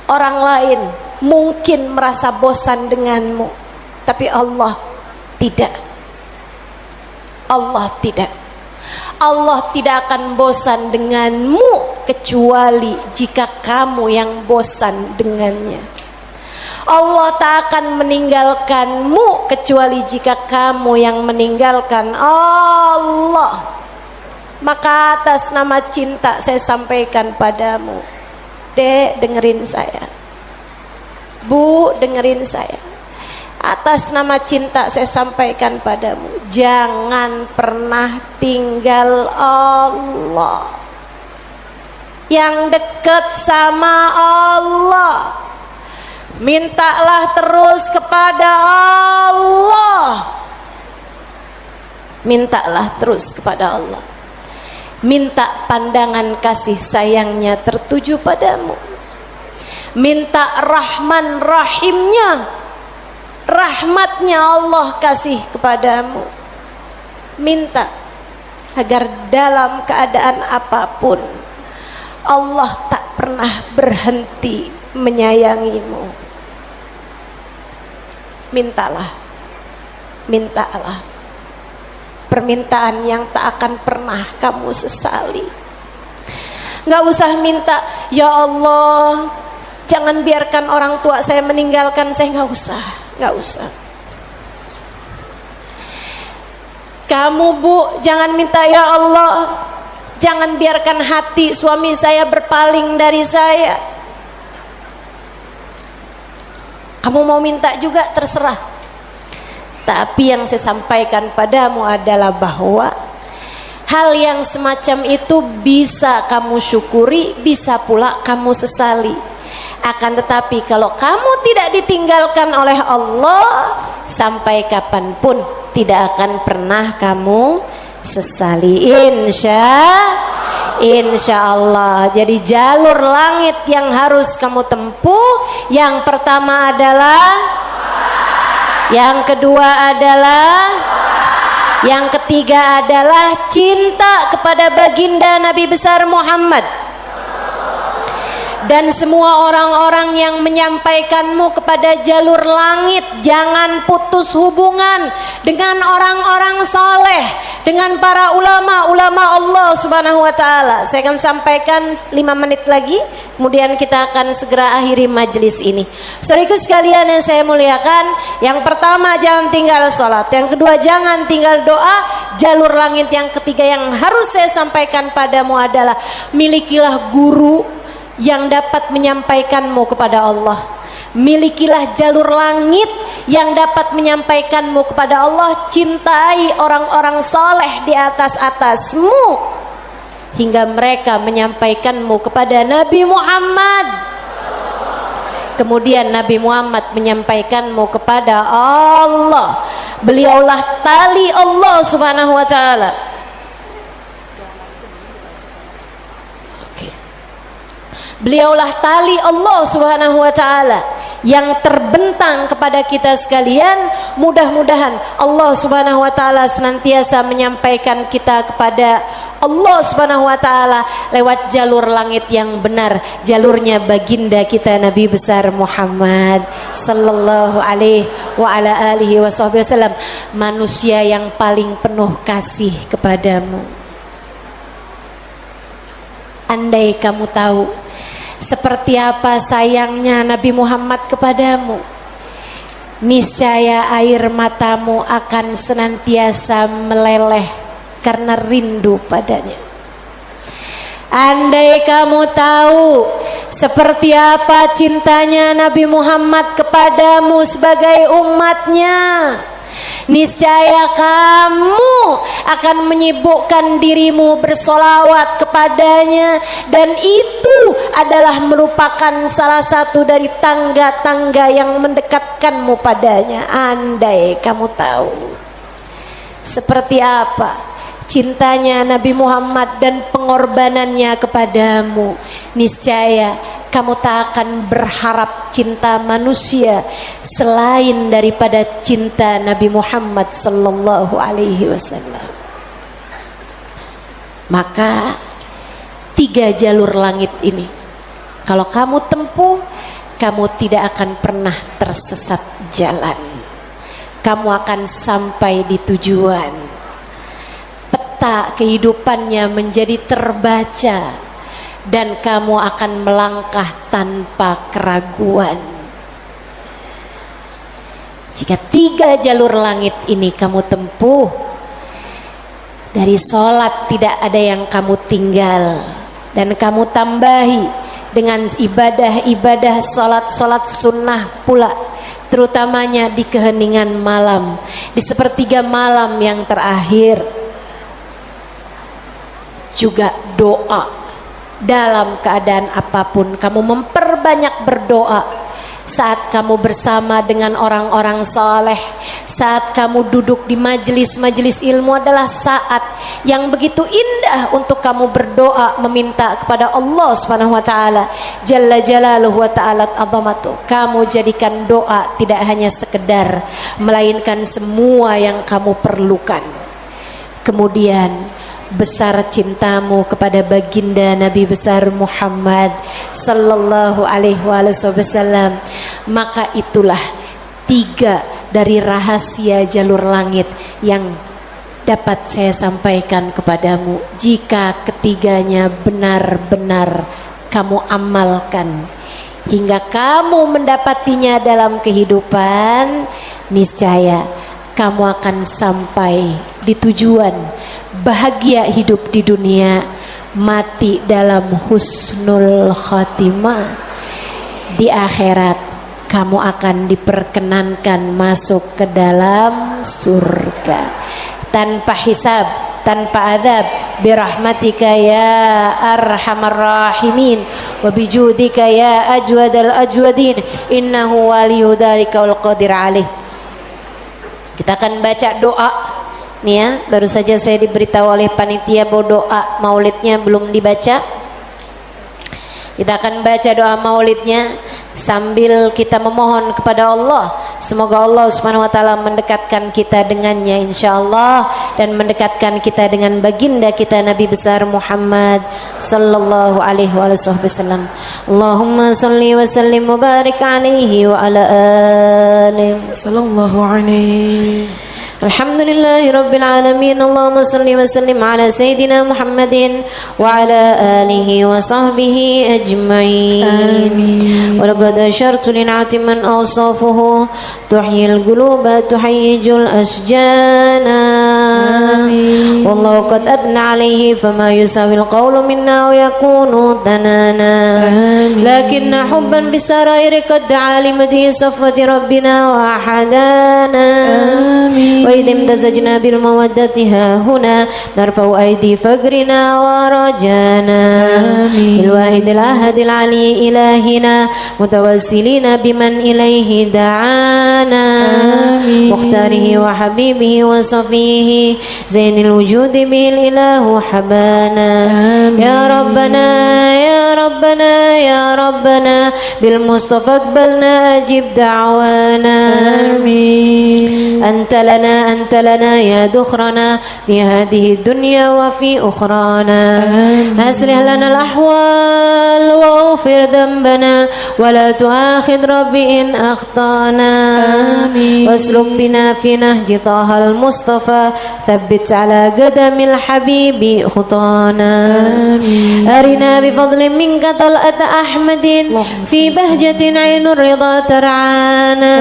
Orang lain mungkin merasa bosan denganmu, tapi Allah tidak. Allah tidak. Allah tidak akan bosan denganmu kecuali jika kamu yang bosan dengannya. Allah tak akan meninggalkanmu kecuali jika kamu yang meninggalkan Allah. Maka atas nama cinta saya sampaikan padamu, Dek, dengerin saya. Bu, dengerin saya. Atas nama cinta saya sampaikan padamu, jangan pernah tinggal Allah. Yang dekat sama Allah, mintalah terus kepada Allah. Mintalah terus kepada Allah. Minta pandangan kasih sayangnya tertuju padamu. Minta Rahman Rahimnya, rahmatnya Allah kasih kepadamu. Minta agar dalam keadaan apapun Allah tak pernah berhenti menyayangimu. Mintalah permintaan yang tak akan pernah kamu sesali. Nggak usah minta, ya Allah, jangan biarkan orang tua saya meninggalkan saya. Nggak usah. Kamu, Bu, jangan minta, ya Allah, jangan biarkan hati suami saya berpaling dari saya. Kamu mau minta juga terserah. Tapi yang saya sampaikan padamu adalah bahwa hal yang semacam itu bisa kamu syukuri, bisa pula kamu sesali. Akan tetapi kalau kamu tidak ditinggalkan oleh Allah, sampai kapanpun tidak akan pernah kamu sesali, insya Allah. Jadi jalur langit yang harus kamu tempuh, yang pertama adalah, yang kedua adalah, yang ketiga adalah cinta kepada baginda Nabi besar Muhammad. dan semua orang-orang yang menyampaikanmu kepada jalur langit. Jangan putus hubungan dengan orang-orang soleh, dengan para ulama Allah subhanahu wa ta'ala. Saya akan sampaikan 5 menit lagi, kemudian kita akan segera akhiri majelis ini. Saudaraku sekalian yang saya muliakan, yang pertama jangan tinggal sholat, yang kedua jangan tinggal doa. Jalur langit yang ketiga yang harus saya sampaikan padamu adalah milikilah guru yang dapat menyampaikanmu kepada Allah. Milikilah jalur langit yang dapat menyampaikanmu kepada Allah. Cintai orang-orang soleh di atasmu hingga mereka menyampaikanmu kepada Nabi Muhammad. Kemudian Nabi Muhammad menyampaikanmu kepada Allah. Beliaulah tali Allah subhanahu wa ta'ala. Beliaulah tali Allah subhanahu wa ta'ala yang terbentang kepada kita sekalian. Mudah-mudahan Allah subhanahu wa ta'ala senantiasa menyampaikan kita kepada Allah subhanahu wa ta'ala lewat jalur langit yang benar, jalurnya baginda kita Nabi besar Muhammad sallallahu alaihi wa ala alihi wasallam, manusia yang paling penuh kasih kepadamu. Andai kamu tahu seperti apa sayangnya Nabi Muhammad kepadamu, niscaya air matamu akan senantiasa meleleh karena rindu padanya. Andai kamu tahu seperti apa cintanya Nabi Muhammad kepadamu sebagai umatnya, niscaya kamu akan menyibukkan dirimu bersolawat kepadanya, dan itu adalah merupakan salah satu dari tangga-tangga yang mendekatkanmu padanya. Andai kamu tahu seperti apa cintanya Nabi Muhammad dan pengorbanannya kepadamu, niscaya kamu tak akan berharap cinta manusia selain daripada cinta Nabi Muhammad sallallahu alaihi wasallam. Maka 3 jalur langit ini kalau kamu tempuh, kamu tidak akan pernah tersesat jalan. Kamu akan sampai di tujuan. Peta kehidupannya menjadi terbaca dan kamu akan melangkah tanpa keraguan. Jika 3 jalur langit ini kamu tempuh, dari sholat tidak ada yang kamu tinggal, dan kamu tambahi dengan ibadah-ibadah sholat sunnah pula, terutamanya di keheningan malam, di sepertiga malam yang terakhir. Juga doa. Dalam keadaan apapun kamu memperbanyak berdoa. Saat kamu bersama dengan orang-orang saleh, saat kamu duduk di majelis-majelis ilmu adalah saat yang begitu indah untuk kamu berdoa meminta kepada Allah Subhanahu wa taala jalla jalaluhu wa ta'ala azamatu. Kamu jadikan doa tidak hanya sekedar, melainkan semua yang kamu perlukan. Kemudian besar cintamu kepada baginda Nabi besar Muhammad sallallahu alaihi wasallam, maka itulah 3 dari rahasia jalur langit yang dapat saya sampaikan kepadamu. Jika ketiganya benar-benar kamu amalkan hingga kamu mendapatinya dalam kehidupan, niscaya kamu akan sampai di tujuan, bahagia hidup di dunia, mati dalam husnul khatimah. Di akhirat kamu akan diperkenankan masuk ke dalam surga tanpa hisab, tanpa adab, birahmatika ya arhamar rahimin wa bijudika ya ajwadal ajwadin innahu waliyyu dzalika wal qadir alaih. Kita akan baca doa nih ya. Baru saja saya diberitahu oleh panitia bahwa doa maulidnya belum dibaca. Kita akan baca doa maulidnya sambil kita memohon kepada Allah. Semoga Allah Subhanahu wa taala mendekatkan kita dengannya insyaallah dan mendekatkan kita dengan baginda kita Nabi besar Muhammad sallallahu alaihi wasallam. Allahumma salli wa sallim wa barik alaihi wa ala alihi sallallahu alaihi. Alhamdulillahi Rabbil Alamin. Allahumma salli wa sallim ala Sayyidina Muhammadin wa ala alihi wa sahbihi ajma'in. Wa laqad ashartu lin'ati man awsafuhu tuhyil quluba tuhayyijul asjana. Wallahu qad adna alayhi fama yusawil qawlu minna wa yakunu thanana. Lakinna hubban bisarairi qad alimati safwati rabbina wa ahadana. وإذ امتزجنا بالمودة ها هنا نرفع أيدي فقرنا ورجانا بالواحد الأحد العلي إلهنا متوسلين بمن إليه دعانا مختاره وحبيبه وصفيه زين الوجود به الإله حبانا يا ربنا يا ربنا يا ربنا بالمصطفى اقبلنا أجب دعوانا أنت لنا يا دخرنا في هذه الدنيا وفي أخرانا أصلح لنا الأحوال واغفر ذنبنا ولا تؤاخذ ربي إن أخطأنا واسلك بنا في نهج طه المصطفى ثبت على قدم الحبيب خطانا أرنا بفضل منك طلعة أحمد في بهجة عين الرضا ترعانا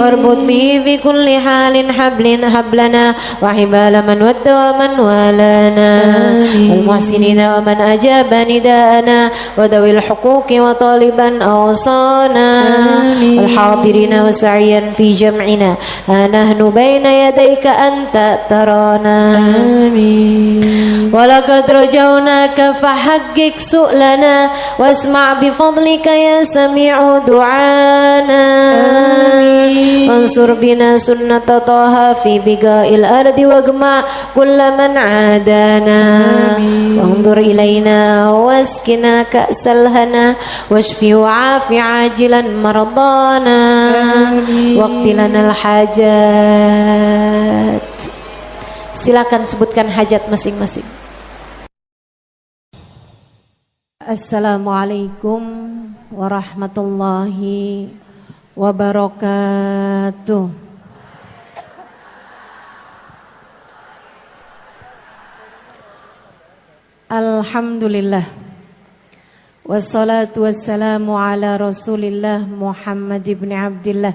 واربط به في كل حال حبلنا وحبال من ود ومن والانا والمحسنين ومن أجاب نداءنا وذوي الحقوق وطالبا أوصانا والحاضرين وسعيا في جمعنا ها نحن بين يديك أنت ترانا ولقد رجوناك فحقق سؤلنا واسمع بفضلك يا سميع دعانا وانصر بنا سنة طه في بقاء الأرض واجمع كل من عادانا وانظر إلينا واسكنا كأس الهنا واشفي وعافي عاجلا مرضانا واقض لنا الحاجات. Silakan sebutkan hajat masing-masing. Assalamualaikum warahmatullahi wabarakatuh. Alhamdulillah. Wassalatu wassalamu ala Rasulillah Muhammad ibn Abdillah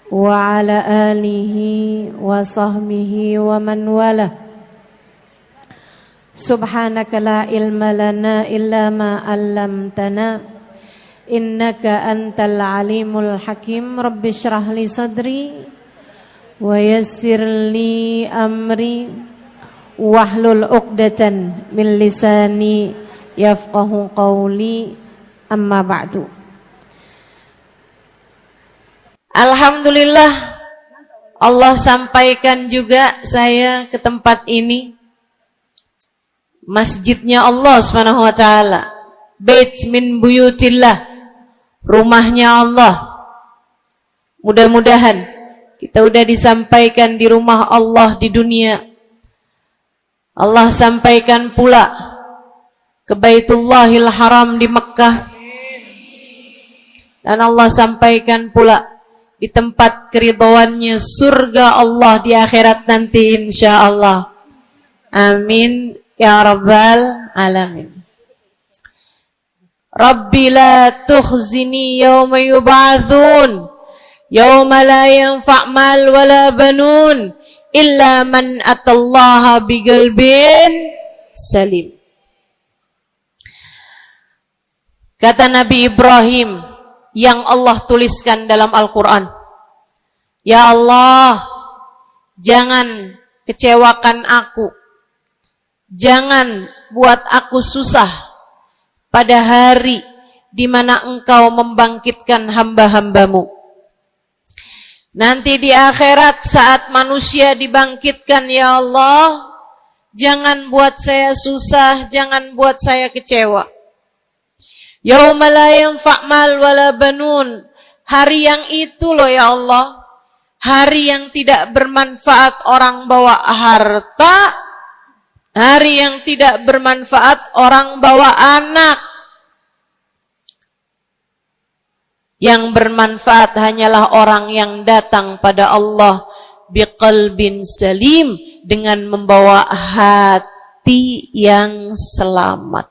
wa ala alihi wa sahbihi wa man wala. Subhanaka la ilma lana illa ma 'allamtana innaka antal alimul hakim. Rabbi shrah li sadri wa yassir li amri wahlul 'uqdatan min lisani yafqahu qawli. Amma ba'du. Alhamdulillah, Allah sampaikan juga saya ke tempat ini. Masjidnya Allah Subhanahu wa taala, bait min buyutillah, rumahnya Allah. Mudah-mudahan kita udah disampaikan di rumah Allah di dunia. Allah sampaikan pula ke Baitullahil Haram di Mekkah. Dan Allah sampaikan pula di tempat keridhaannya surga Allah di akhirat nanti insyaallah. Amin ya rabbal alamin. Rabbi la tukhzini yawma yub'atsun yawma la yanfa' mal wala banun illa man atallaha biqalbin salim. Kata Nabi Ibrahim yang Allah tuliskan dalam Al-Quran, ya Allah, jangan kecewakan aku, jangan buat aku susah pada hari di mana Engkau membangkitkan hamba-hambamu. Nanti di akhirat saat manusia dibangkitkan, ya Allah, jangan buat saya susah, jangan buat saya kecewa. Yauma la yanfa' mal wala banun. Hari yang itu loh ya Allah. Hari yang tidak bermanfaat orang bawa harta. Hari yang tidak bermanfaat orang bawa anak. Yang bermanfaat hanyalah orang yang datang pada Allah biqalbin salim, dengan membawa hati yang selamat.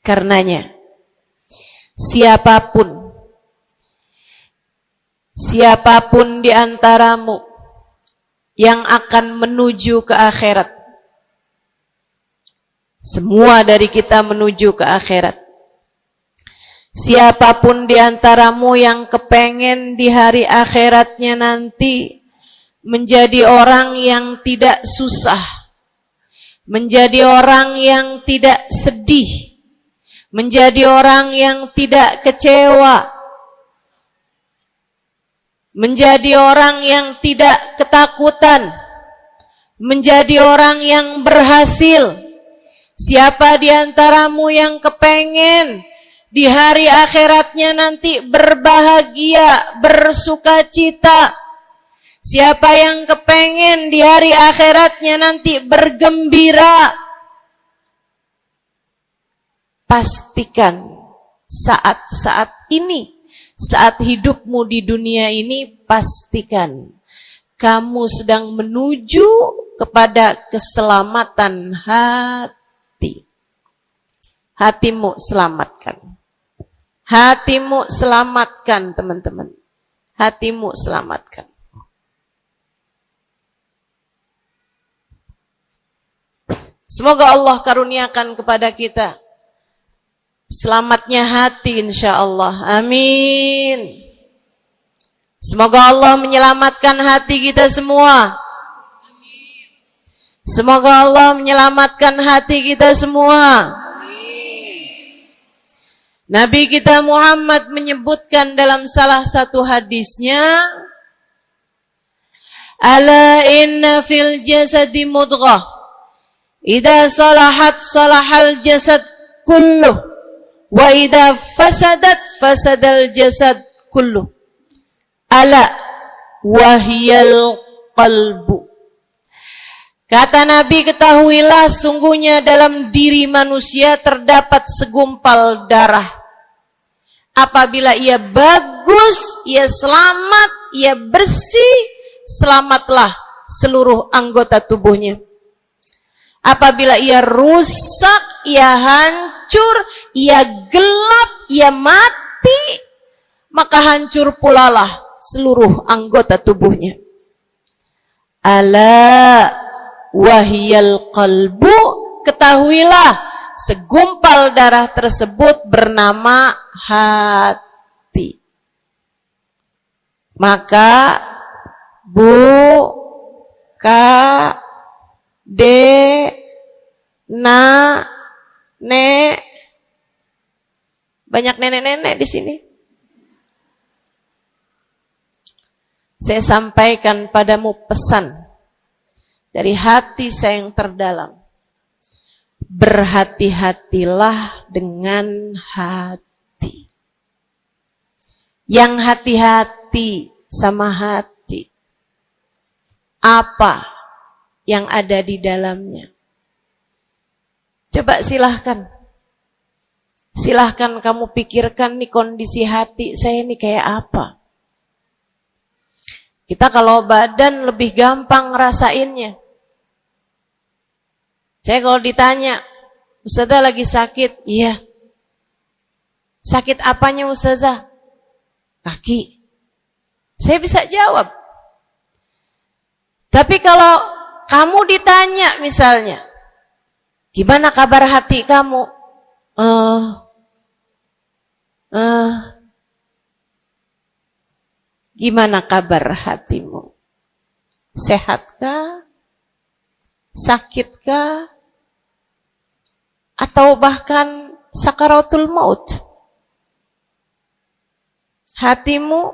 Karenanya siapapun di antaramu yang akan menuju ke akhirat, semua dari kita menuju ke akhirat. Siapapun di antaramu yang kepengen di hari akhiratnya nanti menjadi orang yang tidak susah, menjadi orang yang tidak sedih, menjadi orang yang tidak kecewa, menjadi orang yang tidak ketakutan, menjadi orang yang berhasil. Siapa di antaramu yang kepengen di hari akhiratnya nanti berbahagia, bersukacita? Siapa yang kepengen di hari akhiratnya nanti bergembira? Pastikan saat-saat ini, saat hidupmu di dunia ini, pastikan kamu sedang menuju kepada keselamatan hati. Hatimu selamatkan. Hatimu selamatkan, teman-teman. Hatimu selamatkan. Semoga Allah karuniakan kepada kita selamatnya hati, insyaallah. Amin. Semoga Allah menyelamatkan hati kita semua. Semoga Allah menyelamatkan hati kita semua. Nabi kita Muhammad menyebutkan dalam salah satu hadisnya, ala inna fil jasadi mudghah, idza salahat salahal jasad kulluh, wa idza fasadat fasadal jasad kulluh. Ala wahiyal qalbu. Kata Nabi, ketahuilah sungguhnya dalam diri manusia terdapat segumpal darah. Apabila ia bagus, ia selamat, ia bersih, selamatlah seluruh anggota tubuhnya. Apabila ia rusak, ia hancur, ia gelap, ia mati, maka hancur pulalah seluruh anggota tubuhnya. Ala wahiyal qalbu, ketahuilah segumpal darah tersebut bernama hati. Maka nek, banyak nenek-nenek di sini. Saya sampaikan padamu pesan dari hati saya yang terdalam. Berhati-hatilah dengan hati. Yang hati-hati sama hati, apa yang ada di dalamnya? Coba silahkan kamu pikirkan nih, kondisi hati saya ini kayak apa. Kita kalau badan lebih gampang ngerasainnya. Saya kalau ditanya, Ustazah lagi sakit? Iya. Sakit apanya Ustazah? Kaki. Saya bisa jawab. Tapi kalau kamu ditanya misalnya, gimana kabar hati kamu? Gimana kabar hatimu? Sehatkah? Sakitkah? Atau bahkan sakaratul maut? Hatimu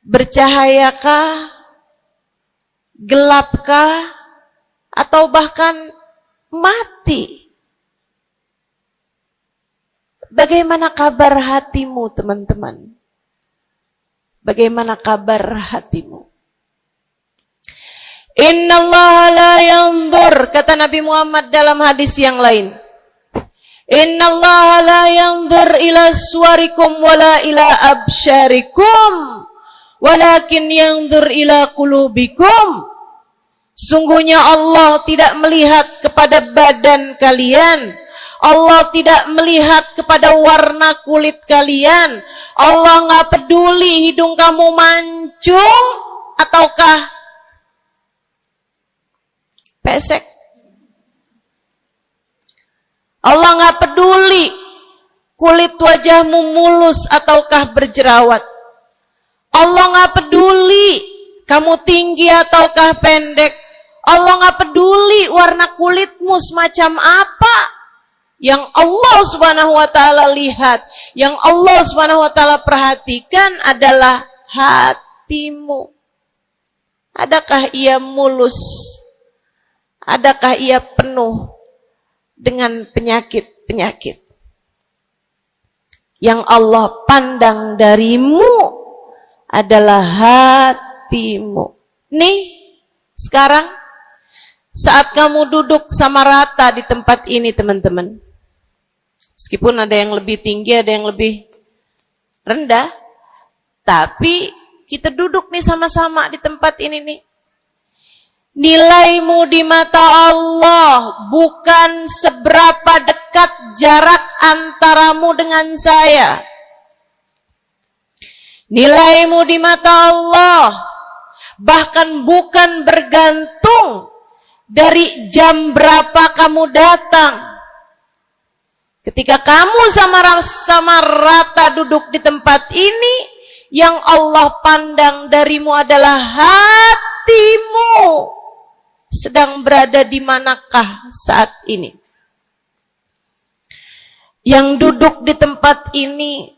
bercahayakah? Gelapkah? Atau bahkan mati? Bagaimana kabar hatimu, teman-teman? Bagaimana kabar hatimu? Innallaha la yanzur, kata Nabi Muhammad dalam hadis yang lain. Innallaha la yanzur ila suwarikum wala ila absyarikum, walakin yanzur ila qulubikum. Sungguhnya Allah tidak melihat kepada badan kalian, Allah tidak melihat kepada warna kulit kalian. Allah nggak peduli hidung kamu mancung ataukah pesek. Allah nggak peduli kulit wajahmu mulus ataukah berjerawat. Allah nggak peduli kamu tinggi ataukah pendek. Allah nggak peduli warna kulitmu semacam apa. Yang Allah Subhanahu wa taala lihat, yang Allah Subhanahu wa taala perhatikan adalah hatimu. Adakah ia mulus? Adakah ia penuh dengan penyakit-penyakit? Yang Allah pandang darimu adalah hatimu. Nih, sekarang saat kamu duduk sama rata di tempat ini, teman-teman. Meskipun ada yang lebih tinggi, ada yang lebih rendah, tapi kita duduk nih sama-sama di tempat ini nih. Nilaimu di mata Allah bukan seberapa dekat jarak antaramu dengan saya. Nilaimu di mata Allah bahkan bukan bergantung dari jam berapa kamu datang. Ketika kamu sama rata duduk di tempat ini, yang Allah pandang darimu adalah hatimu. Sedang berada di manakah saat ini? Yang duduk di tempat ini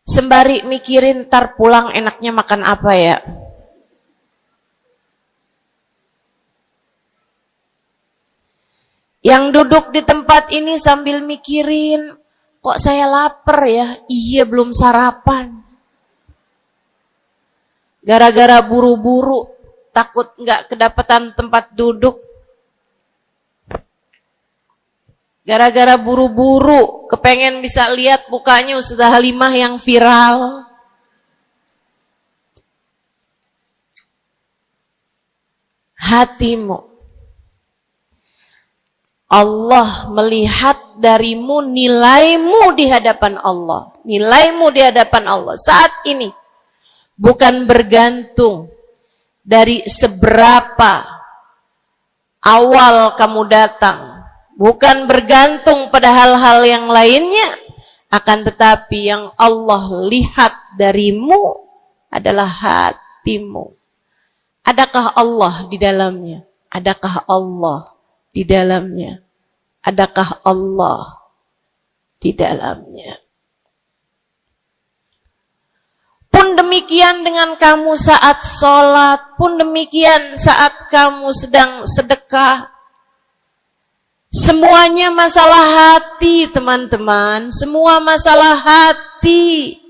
sembari mikirin ntar pulang enaknya makan apa ya? Yang duduk di tempat ini sambil mikirin, kok saya lapar ya? Iya, belum sarapan. Gara-gara buru-buru, takut nggak kedapatan tempat duduk. Gara-gara buru-buru, kepengen bisa lihat mukanya Ustazah Halimah yang viral. Hatimu. Allah melihat darimu, nilaimu di hadapan Allah. Nilaimu di hadapan Allah saat ini bukan bergantung dari seberapa awal kamu datang, bukan bergantung pada hal-hal yang lainnya, akan tetapi yang Allah lihat darimu adalah hatimu. Adakah Allah di dalamnya? Adakah Allah di dalamnya? Adakah Allah di dalamnya? Pun demikian dengan kamu saat sholat, pun demikian saat kamu sedang sedekah. Semuanya masalah hati, teman-teman. Semua masalah hati.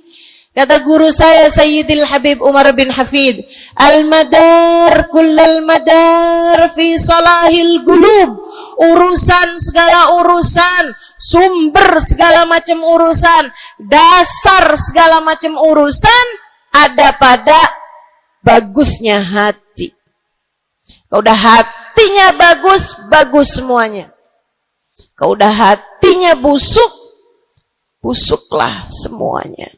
Kata guru saya Sayyidil Habib Umar bin Hafid, al-madar kullal madar fi salahil gulub. Urusan segala urusan, sumber segala macam urusan, dasar segala macam urusan ada pada bagusnya hati. Kalau udah hatinya bagus, bagus semuanya. Kalau udah hatinya busuk, busuklah semuanya.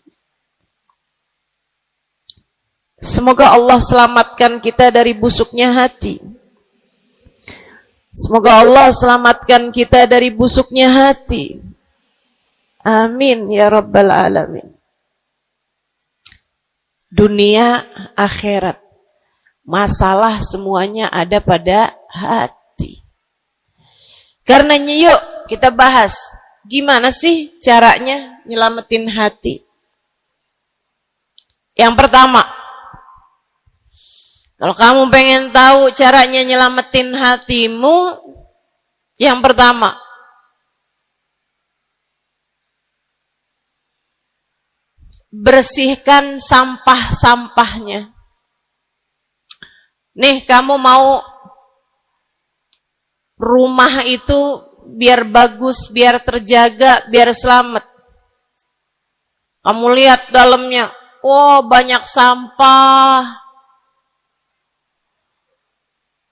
Semoga Allah selamatkan kita dari busuknya hati. Semoga Allah selamatkan kita dari busuknya hati. Amin ya rabbal alamin. Dunia, akhirat, masalah semuanya ada pada hati. Karenanya yuk kita bahas gimana sih caranya nyelamatin hati. Yang pertama, kalau kamu pengen tahu caranya nyelamatin hatimu, yang pertama, bersihkan sampah-sampahnya. Nih, kamu mau rumah itu biar bagus, biar terjaga, biar selamat. Kamu lihat dalamnya, oh banyak sampah,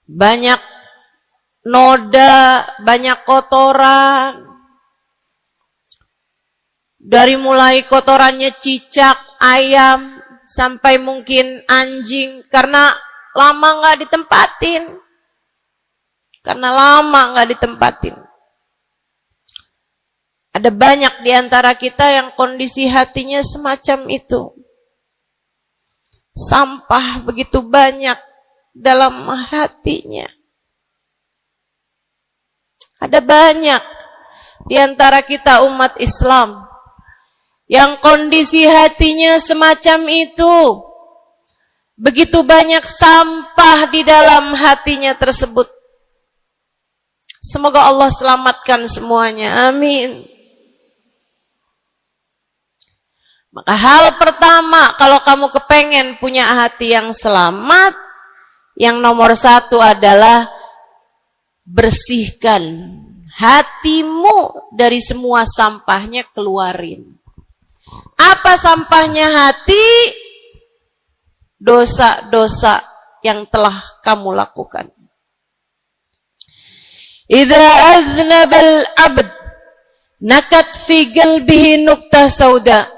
banyak noda, banyak kotoran. Dari mulai kotorannya cicak, ayam, sampai mungkin anjing, karena lama nggak ditempatin. Karena lama nggak ditempatin. Ada banyak di antara kita yang kondisi hatinya semacam itu. Sampah begitu banyak dalam hatinya. Ada banyak di antara kita umat Islam yang kondisi hatinya semacam itu. Begitu banyak sampah di dalam hatinya tersebut. Semoga Allah selamatkan semuanya. Amin. Maka hal pertama, kalau kamu kepengen punya hati yang selamat, yang nomor satu adalah bersihkan hatimu dari semua sampahnya, keluarin. Apa sampahnya hati? Dosa-dosa yang telah kamu lakukan. Idza aznabal abd nakat fi qalbihi nuqtah sauda.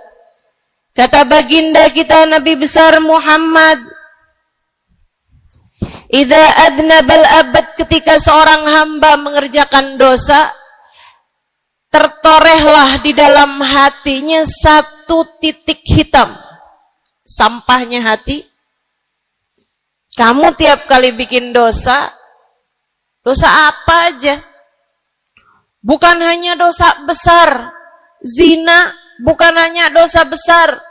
Kata baginda kita Nabi besar Muhammad, idza aznabal abd, ketika seorang hamba mengerjakan dosa, tertorehlah di dalam hatinya satu titik hitam. Sampahnya hati. Kamu tiap kali bikin dosa, dosa apa aja? Bukan hanya dosa besar, zina, bukan hanya dosa besar,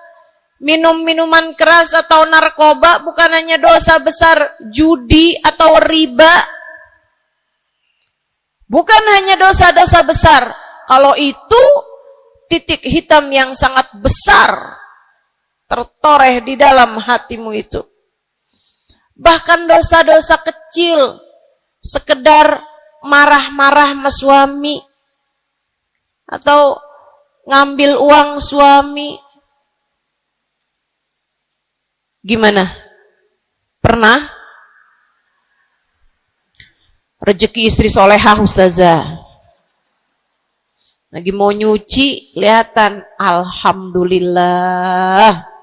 minum minuman keras atau narkoba, bukan hanya dosa besar, judi atau riba, bukan hanya dosa-dosa besar. Kalau itu titik hitam yang sangat besar tertoreh di dalam hatimu itu. Bahkan dosa-dosa kecil, sekedar marah-marah sama suami, atau ngambil uang suami. Gimana? Pernah? Rezeki istri solehah ustazah. Lagi mau nyuci, kelihatan, alhamdulillah.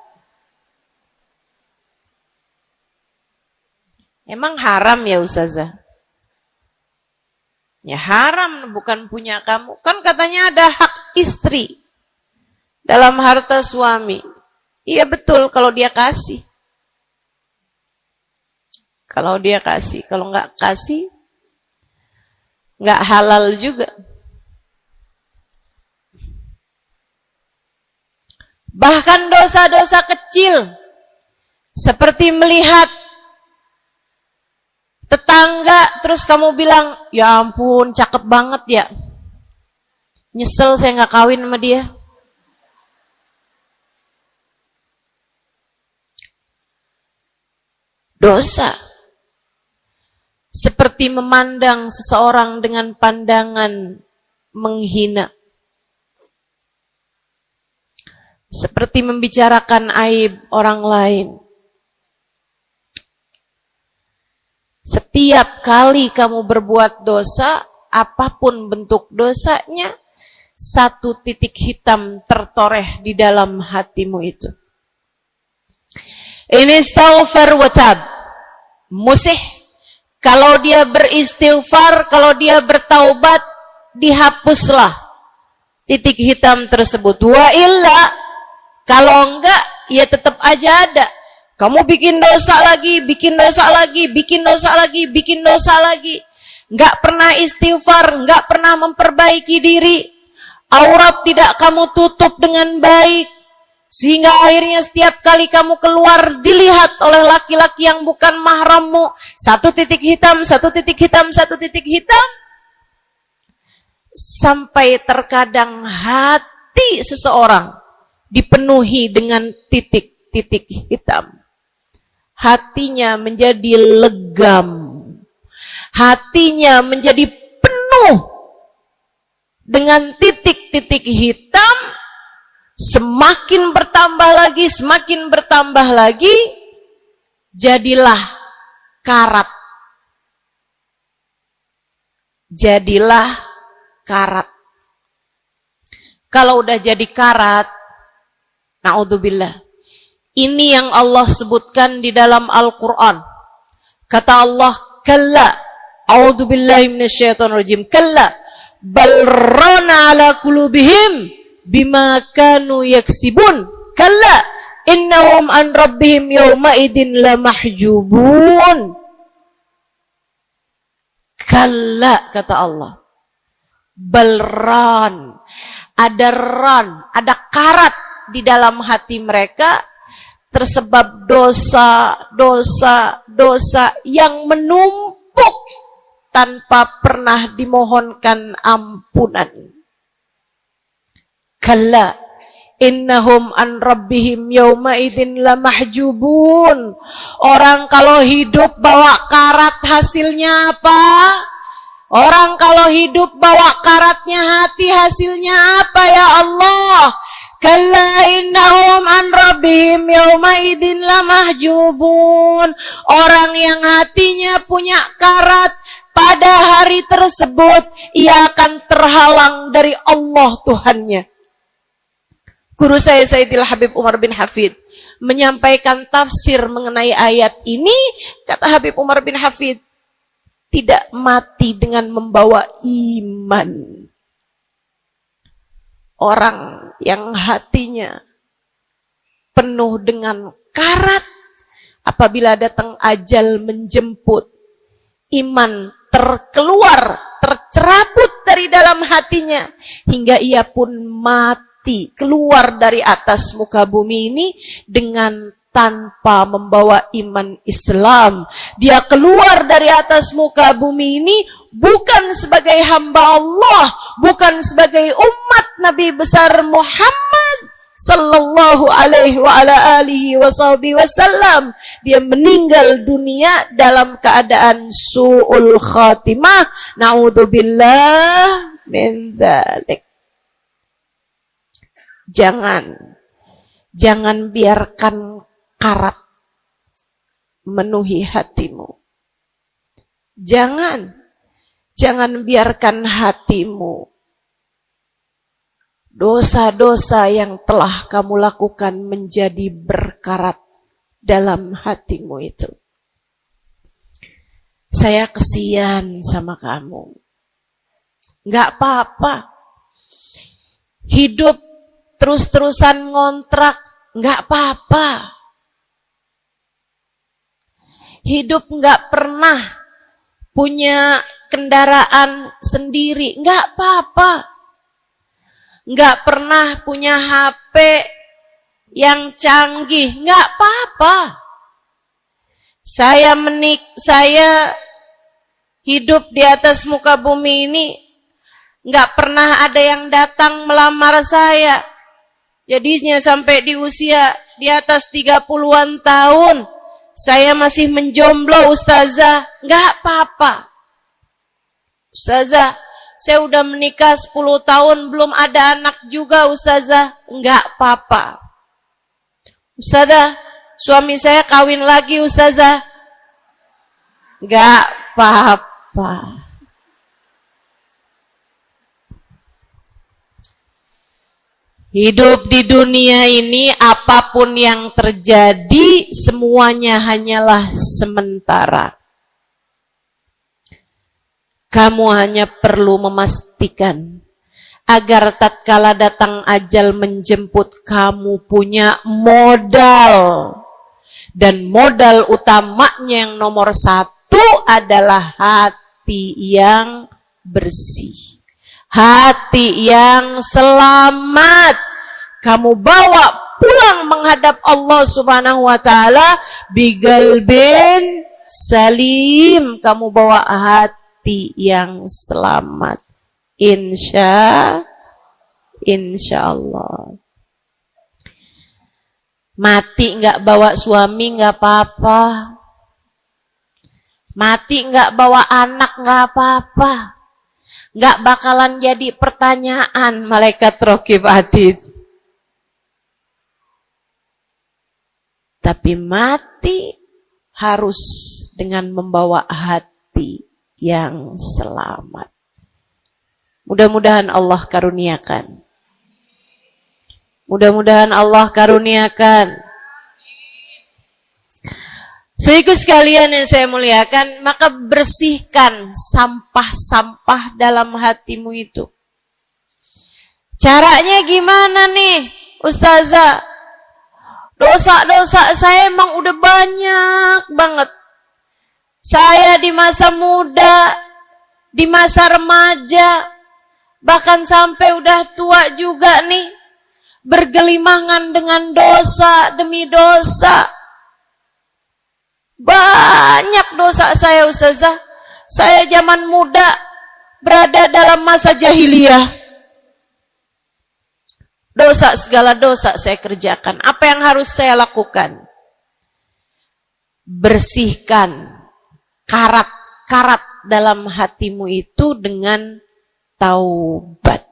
Emang haram ya ustazah? Ya haram, bukan punya kamu. Kan katanya ada hak istri dalam harta suami. Iya betul kalau dia kasih. Kalau dia kasih, kalau nggak kasih, nggak halal juga. Bahkan dosa-dosa kecil, seperti melihat tetangga, terus kamu bilang, ya ampun, cakep banget ya. Nyesel saya nggak kawin sama dia. Dosa. Seperti memandang seseorang dengan pandangan menghina. Seperti membicarakan aib orang lain. Setiap kali kamu berbuat dosa, apapun bentuk dosanya, satu titik hitam tertoreh di dalam hatimu itu. Ini istighfar wa tab. Musih. Kalau dia beristighfar, kalau dia bertaubat, dihapuslah titik hitam tersebut. Wa illa, kalau enggak, ya tetap aja ada. Kamu bikin dosa lagi, bikin dosa lagi, bikin dosa lagi, bikin dosa lagi. Enggak pernah istighfar, enggak pernah memperbaiki diri. Aurat tidak kamu tutup dengan baik. Sehingga akhirnya setiap kali kamu keluar dilihat oleh laki-laki yang bukan mahrammu. Satu titik hitam, satu titik hitam, satu titik hitam. Sampai terkadang hati seseorang dipenuhi dengan titik-titik hitam. Hatinya menjadi legam. Hatinya menjadi penuh dengan titik-titik hitam. Semakin bertambah lagi, jadilah karat. Jadilah karat. Kalau udah jadi karat, na'udzubillah. Ini yang Allah sebutkan di dalam Al-Quran. Kata Allah, kalla, a'udzubillahi minasyaitonirrajim, kalla, bal rana ala qulubihim bima kanu yaksibun, kalla, innahum an rabbihim yawma idin lamahjubun. Kalla, kata Allah, balran, ada karat di dalam hati mereka, tersebab dosa yang menumpuk tanpa pernah dimohonkan ampunan. Kalla, innahum an rabbihim yawma idzin lamahjubun. Orang kalau hidup bawa karat hasilnya apa? Orang kalau hidup bawa karatnya hati hasilnya apa ya Allah? Kalla innahum an rabbihim yawma idzin lamahjubun. Orang yang hatinya punya karat, pada hari tersebut ia akan terhalang dari Allah Tuhannya. Guru saya Sayyidil Habib Umar bin Hafid menyampaikan tafsir mengenai ayat ini. Kata Habib Umar bin Hafid, tidak mati dengan membawa iman. Orang yang hatinya penuh dengan karat, apabila datang ajal menjemput, iman tercerabut dari dalam hatinya, hingga ia pun mati, keluar dari atas muka bumi ini dengan tanpa membawa iman Islam. Dia keluar dari atas muka bumi ini bukan sebagai hamba Allah, bukan sebagai umat Nabi besar Muhammad sallallahu alaihi wa ala alihi wasallam. Dia meninggal dunia dalam keadaan su'ul khatimah. Na'udzubillah min dzalik. Jangan biarkan karat memenuhi hatimu. Jangan biarkan hatimu, dosa-dosa yang telah kamu lakukan menjadi berkarat dalam hatimu itu. Saya kesian sama kamu. Gak apa-apa. Hidup terus-terusan ngontrak, gak apa-apa. Hidup gak pernah punya kendaraan sendiri, gak apa-apa. Gak pernah punya HP yang canggih, gak apa-apa. Saya hidup di atas muka bumi ini, gak pernah ada yang datang melamar saya. Jadinya sampai di usia di atas 30-an tahun, saya masih menjomblo, Ustazah. Gak apa-apa. Ustazah, saya udah menikah 10 tahun, belum ada anak juga, Ustazah. Gak apa-apa. Ustazah, suami saya kawin lagi, Ustazah. Gak apa-apa. Hidup di dunia ini, apapun yang terjadi, semuanya hanyalah sementara. Kamu hanya perlu memastikan agar tatkala datang ajal menjemput, kamu punya modal. Dan modal utamanya yang nomor 1 adalah hati yang bersih. Hati yang selamat. Kamu bawa pulang menghadap Allah Subhanahu wa ta'ala bigalbin salim. Kamu bawa hati yang selamat. Insya Allah. Mati nggak bawa suami nggak apa-apa. Mati nggak bawa anak nggak apa-apa. Nggak bakalan jadi pertanyaan malaikat raqib atid. Tapi mati harus dengan membawa hati yang selamat. Mudah-mudahan Allah karuniakan. Mudah-mudahan Allah karuniakan. Saudaraku sekalian yang saya muliakan, maka bersihkan sampah-sampah dalam hatimu itu. Caranya gimana nih, Ustazah? Dosa-dosa saya emang udah banyak banget. Saya di masa muda, di masa remaja, bahkan sampai udah tua juga nih, bergelimangan dengan dosa demi dosa. Banyak dosa saya, Ustazah. Saya zaman muda berada dalam masa jahiliyah. Dosa, segala dosa saya kerjakan. Apa yang harus saya lakukan? Bersihkan karat-karat dalam hatimu itu dengan taubat.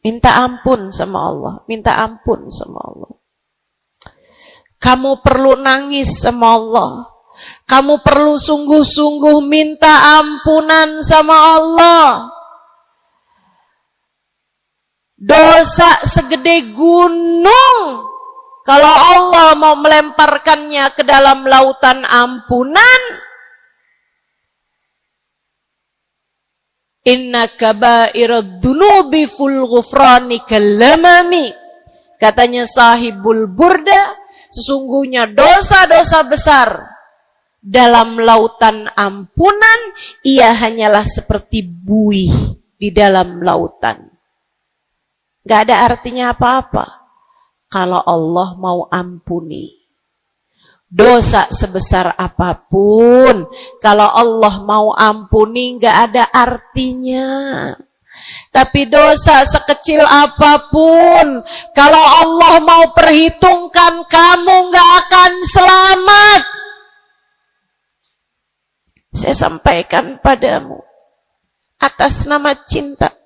Minta ampun sama Allah. Minta ampun sama Allah. Kamu perlu nangis sama Allah. Kamu perlu sungguh-sungguh minta ampunan sama Allah. Dosa segede gunung, kalau Allah mau melemparkannya ke dalam lautan ampunan, inna kaba'irad dunubi ful ghufrani kalamami. Katanya sahibul burda, sesungguhnya dosa-dosa besar dalam lautan ampunan, ia hanyalah seperti buih di dalam lautan. Gak ada artinya apa-apa kalau Allah mau ampuni. Dosa sebesar apapun, kalau Allah mau ampuni gak ada artinya. Tapi dosa sekecil apapun, kalau Allah mau perhitungkan, kamu gak akan selamat. Saya sampaikan padamu atas nama cinta.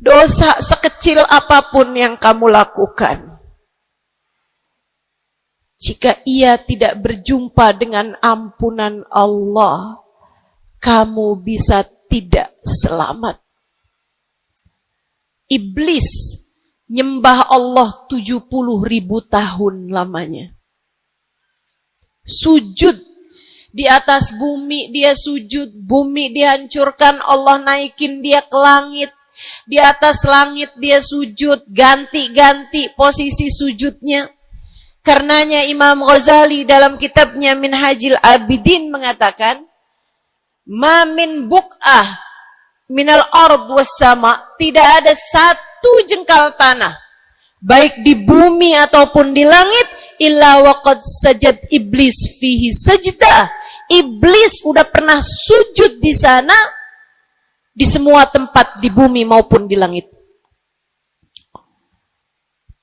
Dosa sekecil apapun yang kamu lakukan, jika ia tidak berjumpa dengan ampunan Allah, kamu bisa tidak selamat. Iblis nyembah Allah 70.000 tahun lamanya. Sujud di atas bumi, dia sujud, bumi dihancurkan, Allah naikin dia ke langit. Di atas langit dia sujud, ganti-ganti posisi sujudnya. Karenanya Imam Ghazali dalam kitabnya Minhajil Abidin mengatakan, ma min buk'ah minal ard was sama, tidak ada satu jengkal tanah, baik di bumi ataupun di langit, illa waqad sajad iblis fihi sajdah. Iblis udah pernah sujud di sana, di semua tempat di bumi maupun di langit.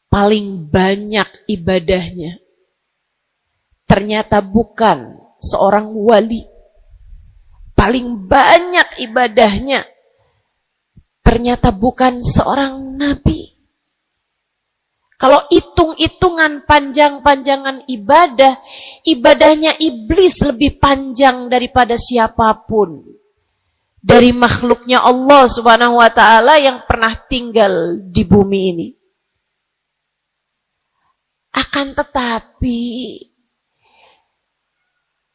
Paling banyak ibadahnya ternyata bukan seorang wali. Paling banyak ibadahnya ternyata bukan seorang nabi. Kalau hitung-hitungan panjang-panjangan ibadah, ibadahnya iblis lebih panjang daripada siapapun dari makhluknya Allah Subhanahu wa ta'ala yang pernah tinggal di bumi ini. Akan tetapi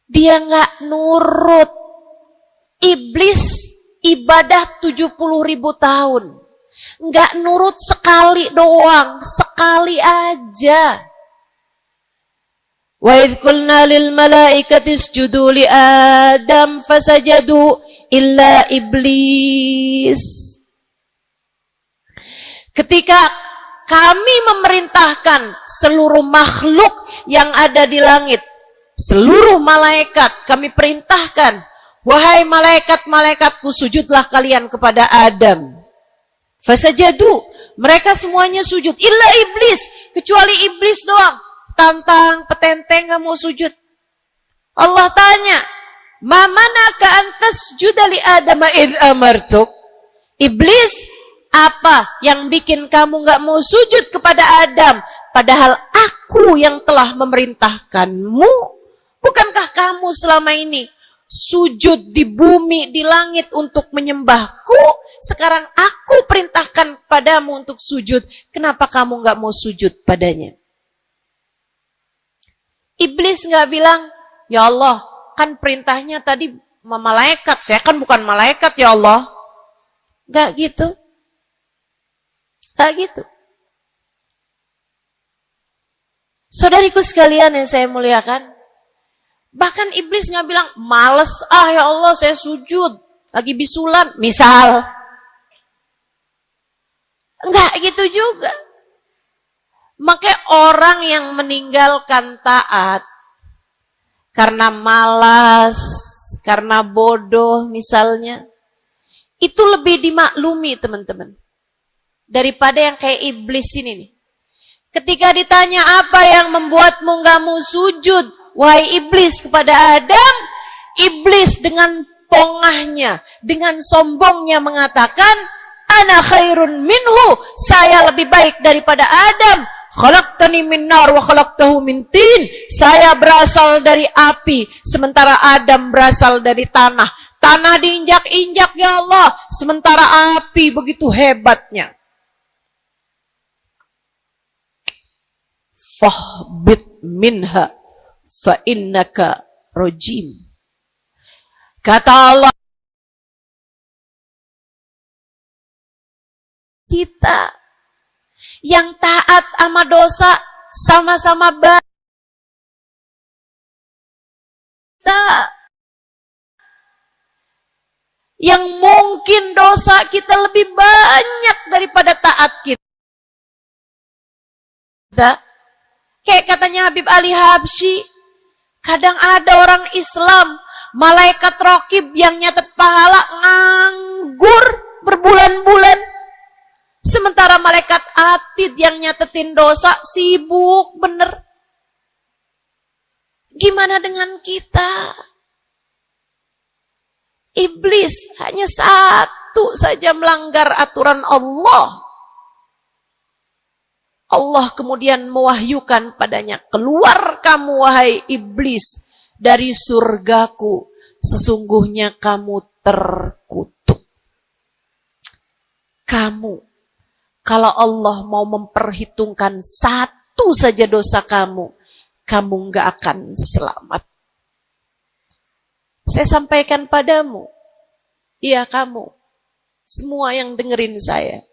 dia nggak nurut. Iblis ibadah 70.000 tahun, nggak nurut sekali doang, sekali aja. Wa idh qulna lil malaikati isjudu li Adam fasajadu illa iblis. Ketika kami memerintahkan seluruh makhluk yang ada di langit, seluruh malaikat, kami perintahkan, wahai malaikat-malaikatku, sujudlah kalian kepada Adam. Fasajadu, mereka semuanya sujud. Illa iblis, kecuali iblis doang. Tantang, petenteng gak mau sujud. Allah tanya, ma manaka antas judali Adam id amartuk? Iblis, apa yang bikin kamu gak mau sujud kepada Adam? Padahal aku yang telah memerintahkanmu. Bukankah kamu selama ini sujud di bumi, di langit untuk menyembahku? Sekarang aku perintahkan padamu untuk sujud. Kenapa kamu gak mau sujud padanya? Iblis gak bilang, ya Allah, kan perintahnya tadi malaikat. Saya kan bukan malaikat ya Allah. Gak gitu. Gak gitu. Saudariku sekalian yang saya muliakan, bahkan iblis gak bilang, males ya Allah saya sujud, lagi bisulan, misal. Enggak gitu juga. Makanya orang yang meninggalkan taat karena malas, karena bodoh misalnya, itu lebih dimaklumi teman-teman daripada yang kayak iblis ini nih. Ketika ditanya apa yang membuatmu gak mau sujud, wahai iblis, kepada Adam, iblis dengan pongahnya, dengan sombongnya mengatakan, ana khairun minhu, saya lebih baik daripada Adam. Khalaqtani min nar wa khalaqtahu min tin. Saya berasal dari api, sementara Adam berasal dari tanah. Tanah diinjak-injak ya Allah, sementara api begitu hebatnya. Fahbit minha fa innaka rajim. Kata Allah, kita yang taat sama dosa sama-sama baik. Yang mungkin dosa kita lebih banyak daripada taat kita. Kayak katanya Habib Ali Habsyi, kadang ada orang Islam, malaikat raqib yang nyatet pahala nganggur berbulan-bulan. Sementara malaikat atid yang nyatetin dosa sibuk bener. Gimana dengan kita? Iblis hanya satu saja melanggar aturan Allah. Allah kemudian mewahyukan padanya, keluar kamu wahai iblis dari surgaku. Sesungguhnya kamu terkutuk. Kamu, kalau Allah mau memperhitungkan satu saja dosa kamu, kamu gak akan selamat. Saya sampaikan padamu, iya kamu, semua yang dengerin saya.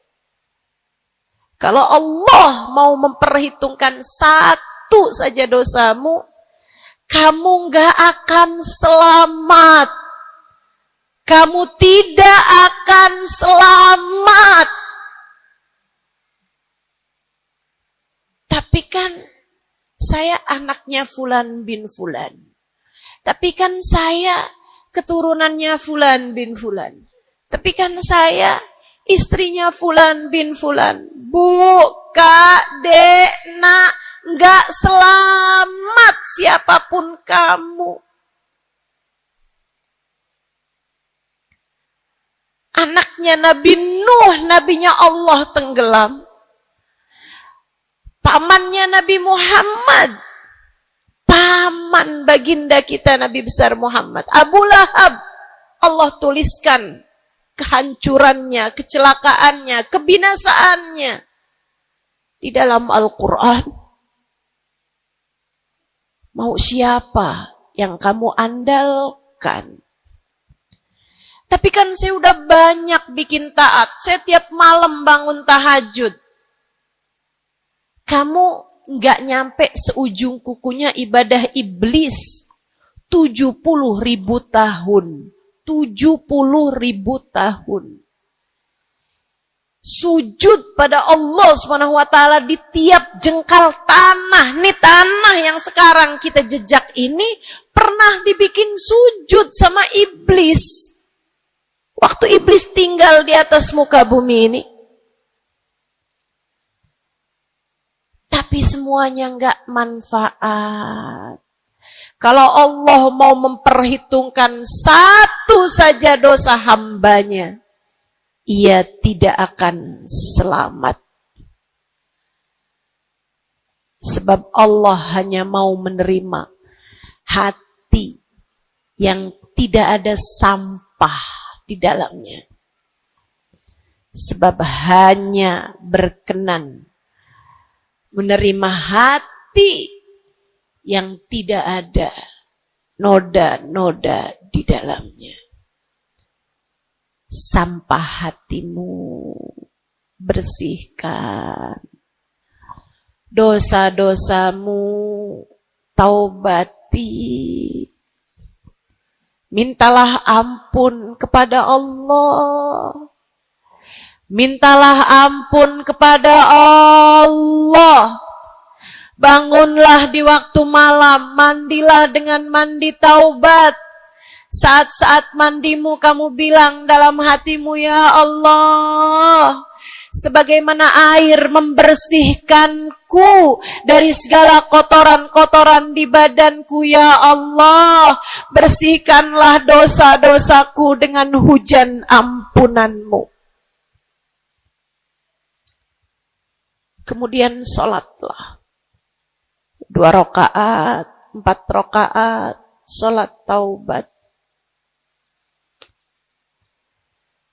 Kalau Allah mau memperhitungkan satu saja dosamu, kamu gak akan selamat. Kamu tidak akan selamat. Tapi kan saya anaknya Fulan bin Fulan. Tapi kan saya keturunannya Fulan bin Fulan. Tapi kan saya istrinya Fulan bin Fulan. Bu, Kak, Dek, Nak, nggak selamat siapapun kamu. Anaknya Nabi Nuh, nabinya Allah tenggelam. Pamannya Nabi Muhammad, paman baginda kita Nabi besar Muhammad, Abu Lahab, Allah tuliskan kehancurannya, kecelakaannya, kebinasaannya di dalam Al-Quran. Mau siapa yang kamu andalkan? Tapi kan saya udah banyak bikin taat, saya tiap malam bangun tahajud. Kamu nggak nyampe seujung kukunya ibadah iblis 70.000 tahun. 70.000 tahun. Sujud pada Allah SWT di tiap jengkal tanah. Nih tanah yang sekarang kita jejak ini pernah dibikin sujud sama iblis. Waktu iblis tinggal di atas muka bumi ini. Tapi semuanya nggak manfaat. Kalau Allah mau memperhitungkan satu saja dosa hambanya, ia tidak akan selamat. Sebab Allah hanya mau menerima hati yang tidak ada sampah di dalamnya. Sebab hanya berkenan menerima hati yang tidak ada noda-noda di dalamnya. Sampah hatimu bersihkan, dosa-dosamu taubati, mintalah ampun kepada Allah, mintalah ampun kepada Allah. Bangunlah di waktu malam, mandilah dengan mandi taubat. Saat-saat mandimu kamu bilang dalam hatimu, ya Allah, sebagaimana air membersihkanku dari segala kotoran-kotoran di badanku, ya Allah, bersihkanlah dosa-dosaku dengan hujan ampunanmu. Kemudian sholatlah. 2 rakaat, 4 rakaat, sholat taubat.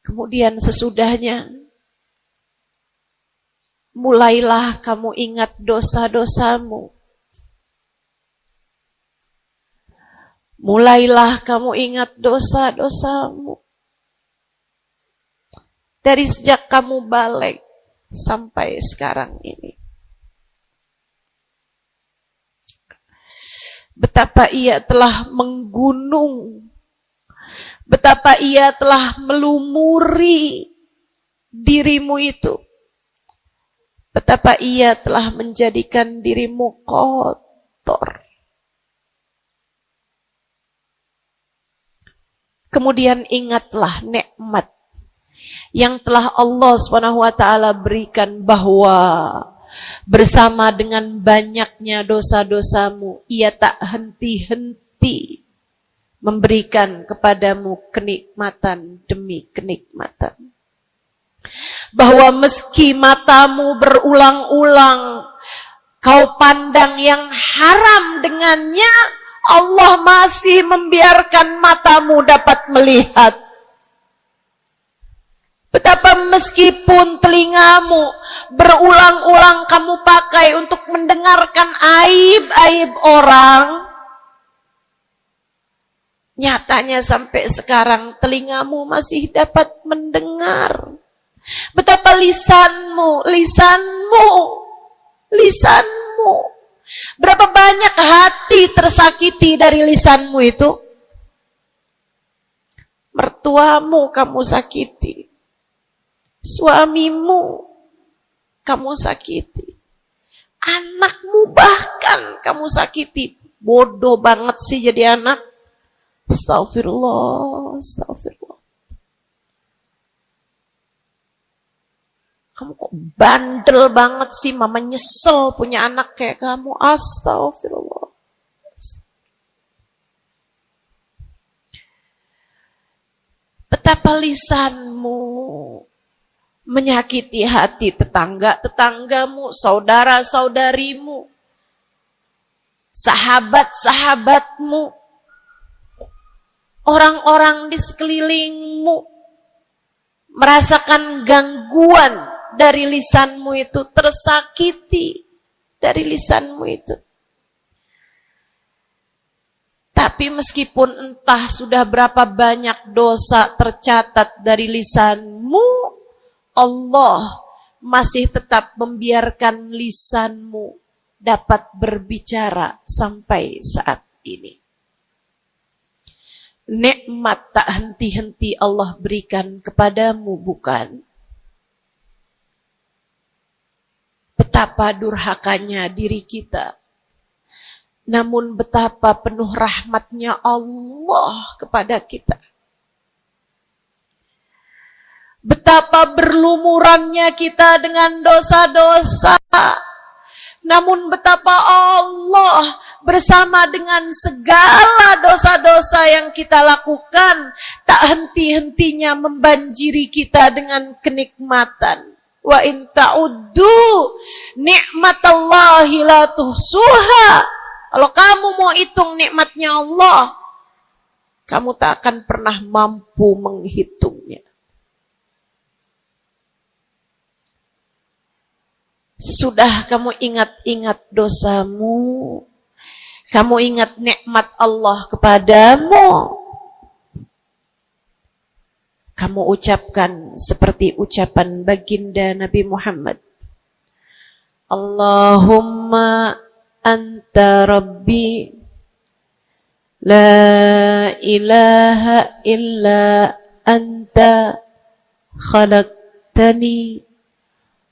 Kemudian sesudahnya, mulailah kamu ingat dosa-dosamu. Mulailah kamu ingat dosa-dosamu. Dari sejak kamu balik sampai sekarang ini. Betapa ia telah menggunung, betapa ia telah melumuri dirimu itu, betapa ia telah menjadikan dirimu kotor. Kemudian ingatlah nikmat yang telah Allah SWT berikan, bahwa bersama dengan banyaknya dosa-dosamu, ia tak henti-henti memberikan kepadamu kenikmatan demi kenikmatan. Bahwa meski matamu berulang-ulang kau pandang yang haram dengannya, Allah masih membiarkan matamu dapat melihat. Betapa meskipun telingamu berulang-ulang kamu pakai untuk mendengarkan aib-aib orang, nyatanya sampai sekarang telingamu masih dapat mendengar. Betapa lisanmu, berapa banyak hati tersakiti dari lisanmu itu. Mertuamu kamu sakiti, suamimu kamu sakiti, anakmu bahkan kamu sakiti. Bodoh banget sih jadi anak. Astagfirullah. Kamu kok bandel banget sih, mama nyesel punya anak kayak kamu. Astagfirullah. Betapa lisanmu menyakiti hati tetanggamu, saudara-saudarimu, sahabat-sahabatmu, orang-orang di sekelilingmu, merasakan gangguan dari lisanmu itu, tersakiti dari lisanmu itu. Tapi meskipun entah sudah berapa banyak dosa tercatat dari lisanmu, Allah masih tetap membiarkan lisanmu dapat berbicara sampai saat ini. Nikmat tak henti-henti Allah berikan kepadamu, bukan? Betapa durhakanya diri kita. Namun betapa penuh rahmatnya Allah kepada kita. Betapa berlumurannya kita dengan dosa-dosa. Namun betapa Allah bersama dengan segala dosa-dosa yang kita lakukan, tak henti-hentinya membanjiri kita dengan kenikmatan. Wa in ta'uddu ni'matallahi la tuhsuha. Kalau kamu mau hitung nikmatnya Allah, kamu tak akan pernah mampu menghitungnya. Sesudah kamu ingat-ingat dosamu, kamu ingat nikmat Allah kepadamu, kamu ucapkan seperti ucapan baginda Nabi Muhammad. Allahumma anta rabbi la ilaha illa anta khalaqtani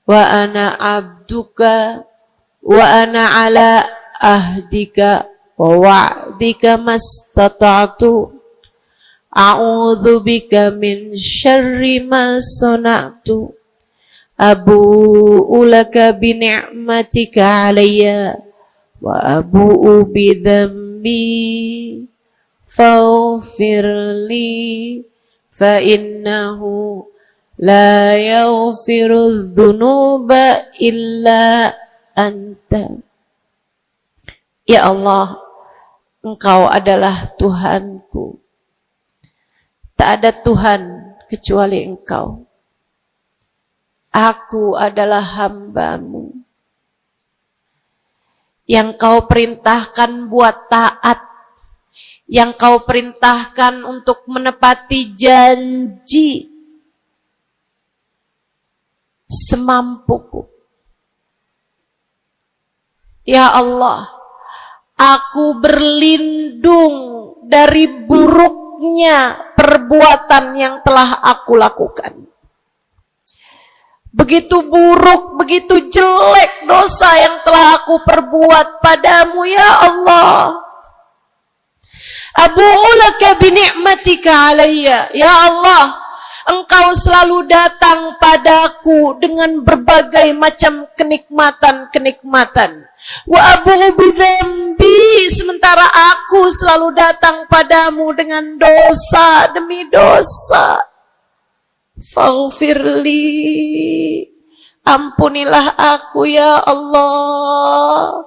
wa ana abduka wa ana ala ahdika wa wa'dika mastata'tu a'udzu bika min syarri ma sana'tu abu'u laka bi ni'matika 'alayya wa abu'u bi dhanbi faghfir li fa innahu la yaghfiru dzunuba illa anta. Ya Allah, Engkau adalah Tuhanku. Tak ada Tuhan kecuali Engkau. Aku adalah hamba-Mu yang Kau perintahkan buat taat, yang Kau perintahkan untuk menepati janji semampuku. Ya Allah, aku berlindung dari buruknya perbuatan yang telah aku lakukan. Begitu buruk, begitu jelek dosa yang telah aku perbuat padamu, ya Allah. Abu'u laka bi ni'matika 'alayya. Ya Allah, Engkau selalu datang padaku dengan berbagai macam kenikmatan-kenikmatan. Wa abu'u bidzambi, sementara aku selalu datang padamu dengan dosa demi dosa. Faghfirli, ampunilah aku ya Allah.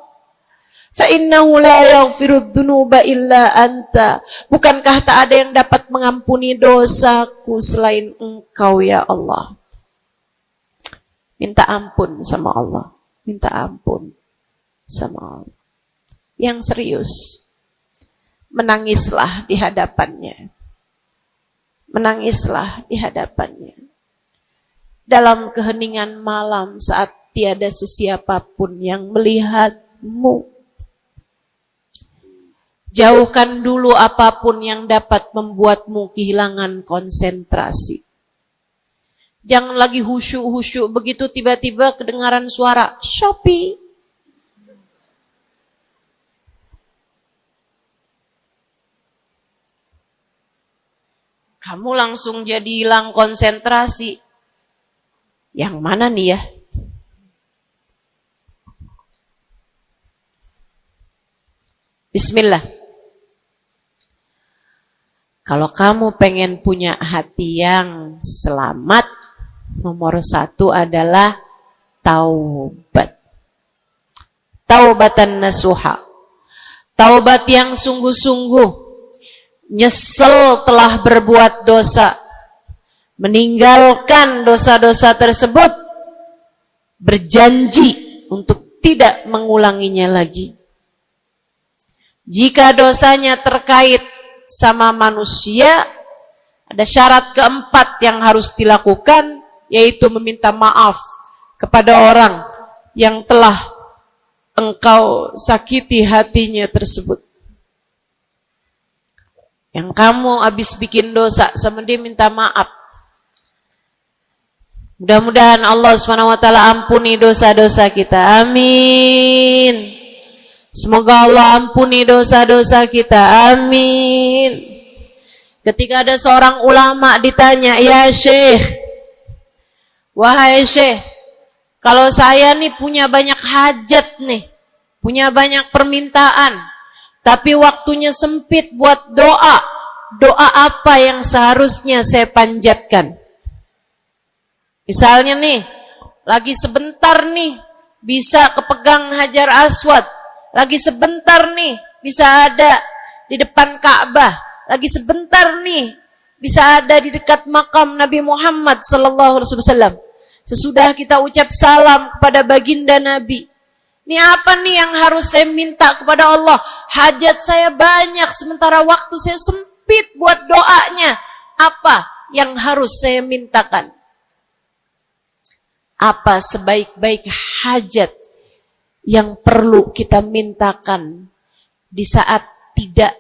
Fa innahu la yaghfiru dzunuba illa anta. Bukankah tak ada yang dapat mengampuni dosaku selain Engkau ya Allah. Minta ampun sama Allah. Minta ampun sama Allah. Yang serius, menangislah di hadapannya. Menangislah di hadapannya. Dalam keheningan malam saat tiada sesiapapun yang melihatmu. Jauhkan dulu apapun yang dapat membuatmu kehilangan konsentrasi. Jangan lagi khusyuk-khusyuk begitu tiba-tiba kedengaran suara Shopee. Kamu langsung jadi hilang konsentrasi. Yang mana nih ya? Bismillah. Kalau kamu pengen punya hati yang selamat, nomor 1 adalah taubat. Taubatan nasuha. Taubat yang sungguh-sungguh. Nyesel telah berbuat dosa. Meninggalkan dosa-dosa tersebut. Berjanji untuk tidak mengulanginya lagi. Jika dosanya terkait sama manusia, ada syarat keempat yang harus dilakukan, yaitu meminta maaf kepada orang yang telah engkau sakiti hatinya tersebut. Yang kamu habis bikin dosa sama dia, minta maaf. Mudah-mudahan Allah SWT ampuni dosa-dosa kita. Amin. Semoga Allah ampuni dosa-dosa kita. Amin. Ketika ada seorang ulama ditanya, ya Syekh, wahai Syekh, Kalau saya nih punya banyak hajat nih, punya banyak permintaan, tapi waktunya sempit buat doa. Doa apa yang seharusnya saya panjatkan? Misalnya nih, lagi sebentar nih bisa kepegang Hajar Aswad, lagi sebentar nih bisa ada di depan Ka'bah, lagi sebentar nih bisa ada di dekat makam Nabi Muhammad sallallahu alaihi wasallam. Sesudah kita ucap salam kepada baginda Nabi, ini apa nih yang harus saya minta kepada Allah? Hajat saya banyak, sementara waktu saya sempit buat doanya. Apa yang harus saya mintakan? Apa sebaik-baik hajat yang perlu kita mintakan di saat tidak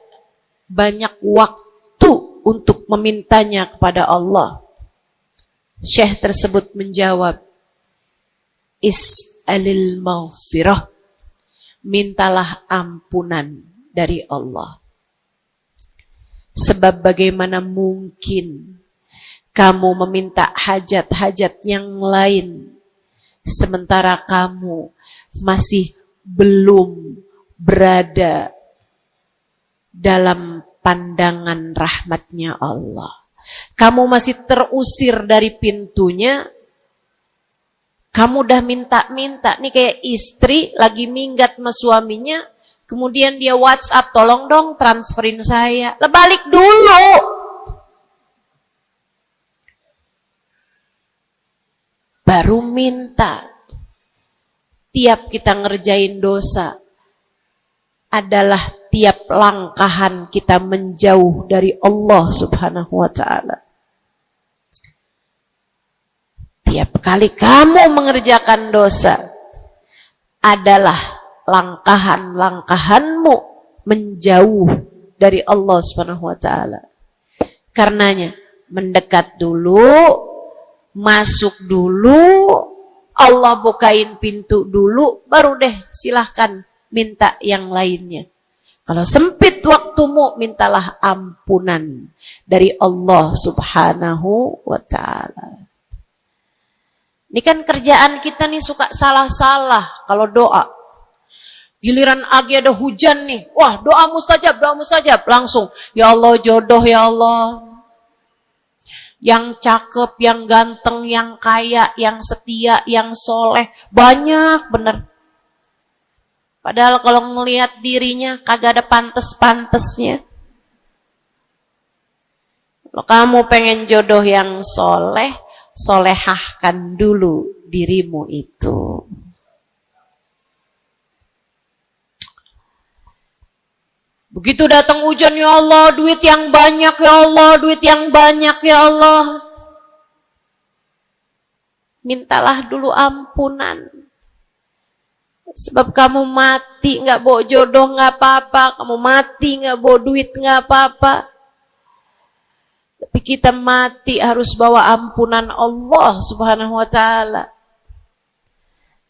banyak waktu untuk memintanya kepada Allah? Syekh tersebut menjawab, is'alil maghfirah, mintalah ampunan dari Allah. Sebab bagaimana mungkin kamu meminta hajat-hajat yang lain sementara kamu masih belum berada dalam pandangan rahmatnya Allah. Kamu masih terusir dari pintunya. Kamu udah minta-minta. Nih kayak istri lagi minggat sama suaminya. Kemudian dia WhatsApp, tolong dong transferin saya. Lah balik dulu. Baru minta. Tiap kita ngerjain dosa adalah tiap langkahan kita menjauh dari Allah Subhanahu wa ta'ala. Tiap kali kamu mengerjakan dosa adalah langkahan-langkahanmu menjauh dari Allah Subhanahu wa ta'ala. Karenanya mendekat dulu, masuk dulu, Allah bukain pintu dulu, baru deh silahkan minta yang lainnya. Kalau sempit waktumu, mintalah ampunan dari Allah Subhanahu wa ta'ala. Ini kan kerjaan kita nih suka salah-salah kalau doa. Giliran lagi ada hujan nih, wah doa mustajab, langsung. Ya Allah jodoh ya Allah. Yang cakep, yang ganteng, yang kaya, yang setia, yang soleh. Banyak bener. Padahal kalau ngelihat dirinya kagak ada pantes-pantesnya. Kalau kamu pengen jodoh yang soleh, solehahkan dulu dirimu itu. Begitu datang hujan, ya Allah, duit yang banyak ya Allah, duit yang banyak ya Allah. Mintalah dulu ampunan. Sebab kamu mati gak bawa jodoh gak apa-apa, kamu mati gak bawa duit gak apa-apa. Tapi kita mati harus bawa ampunan Allah Subhanahu wa ta'ala.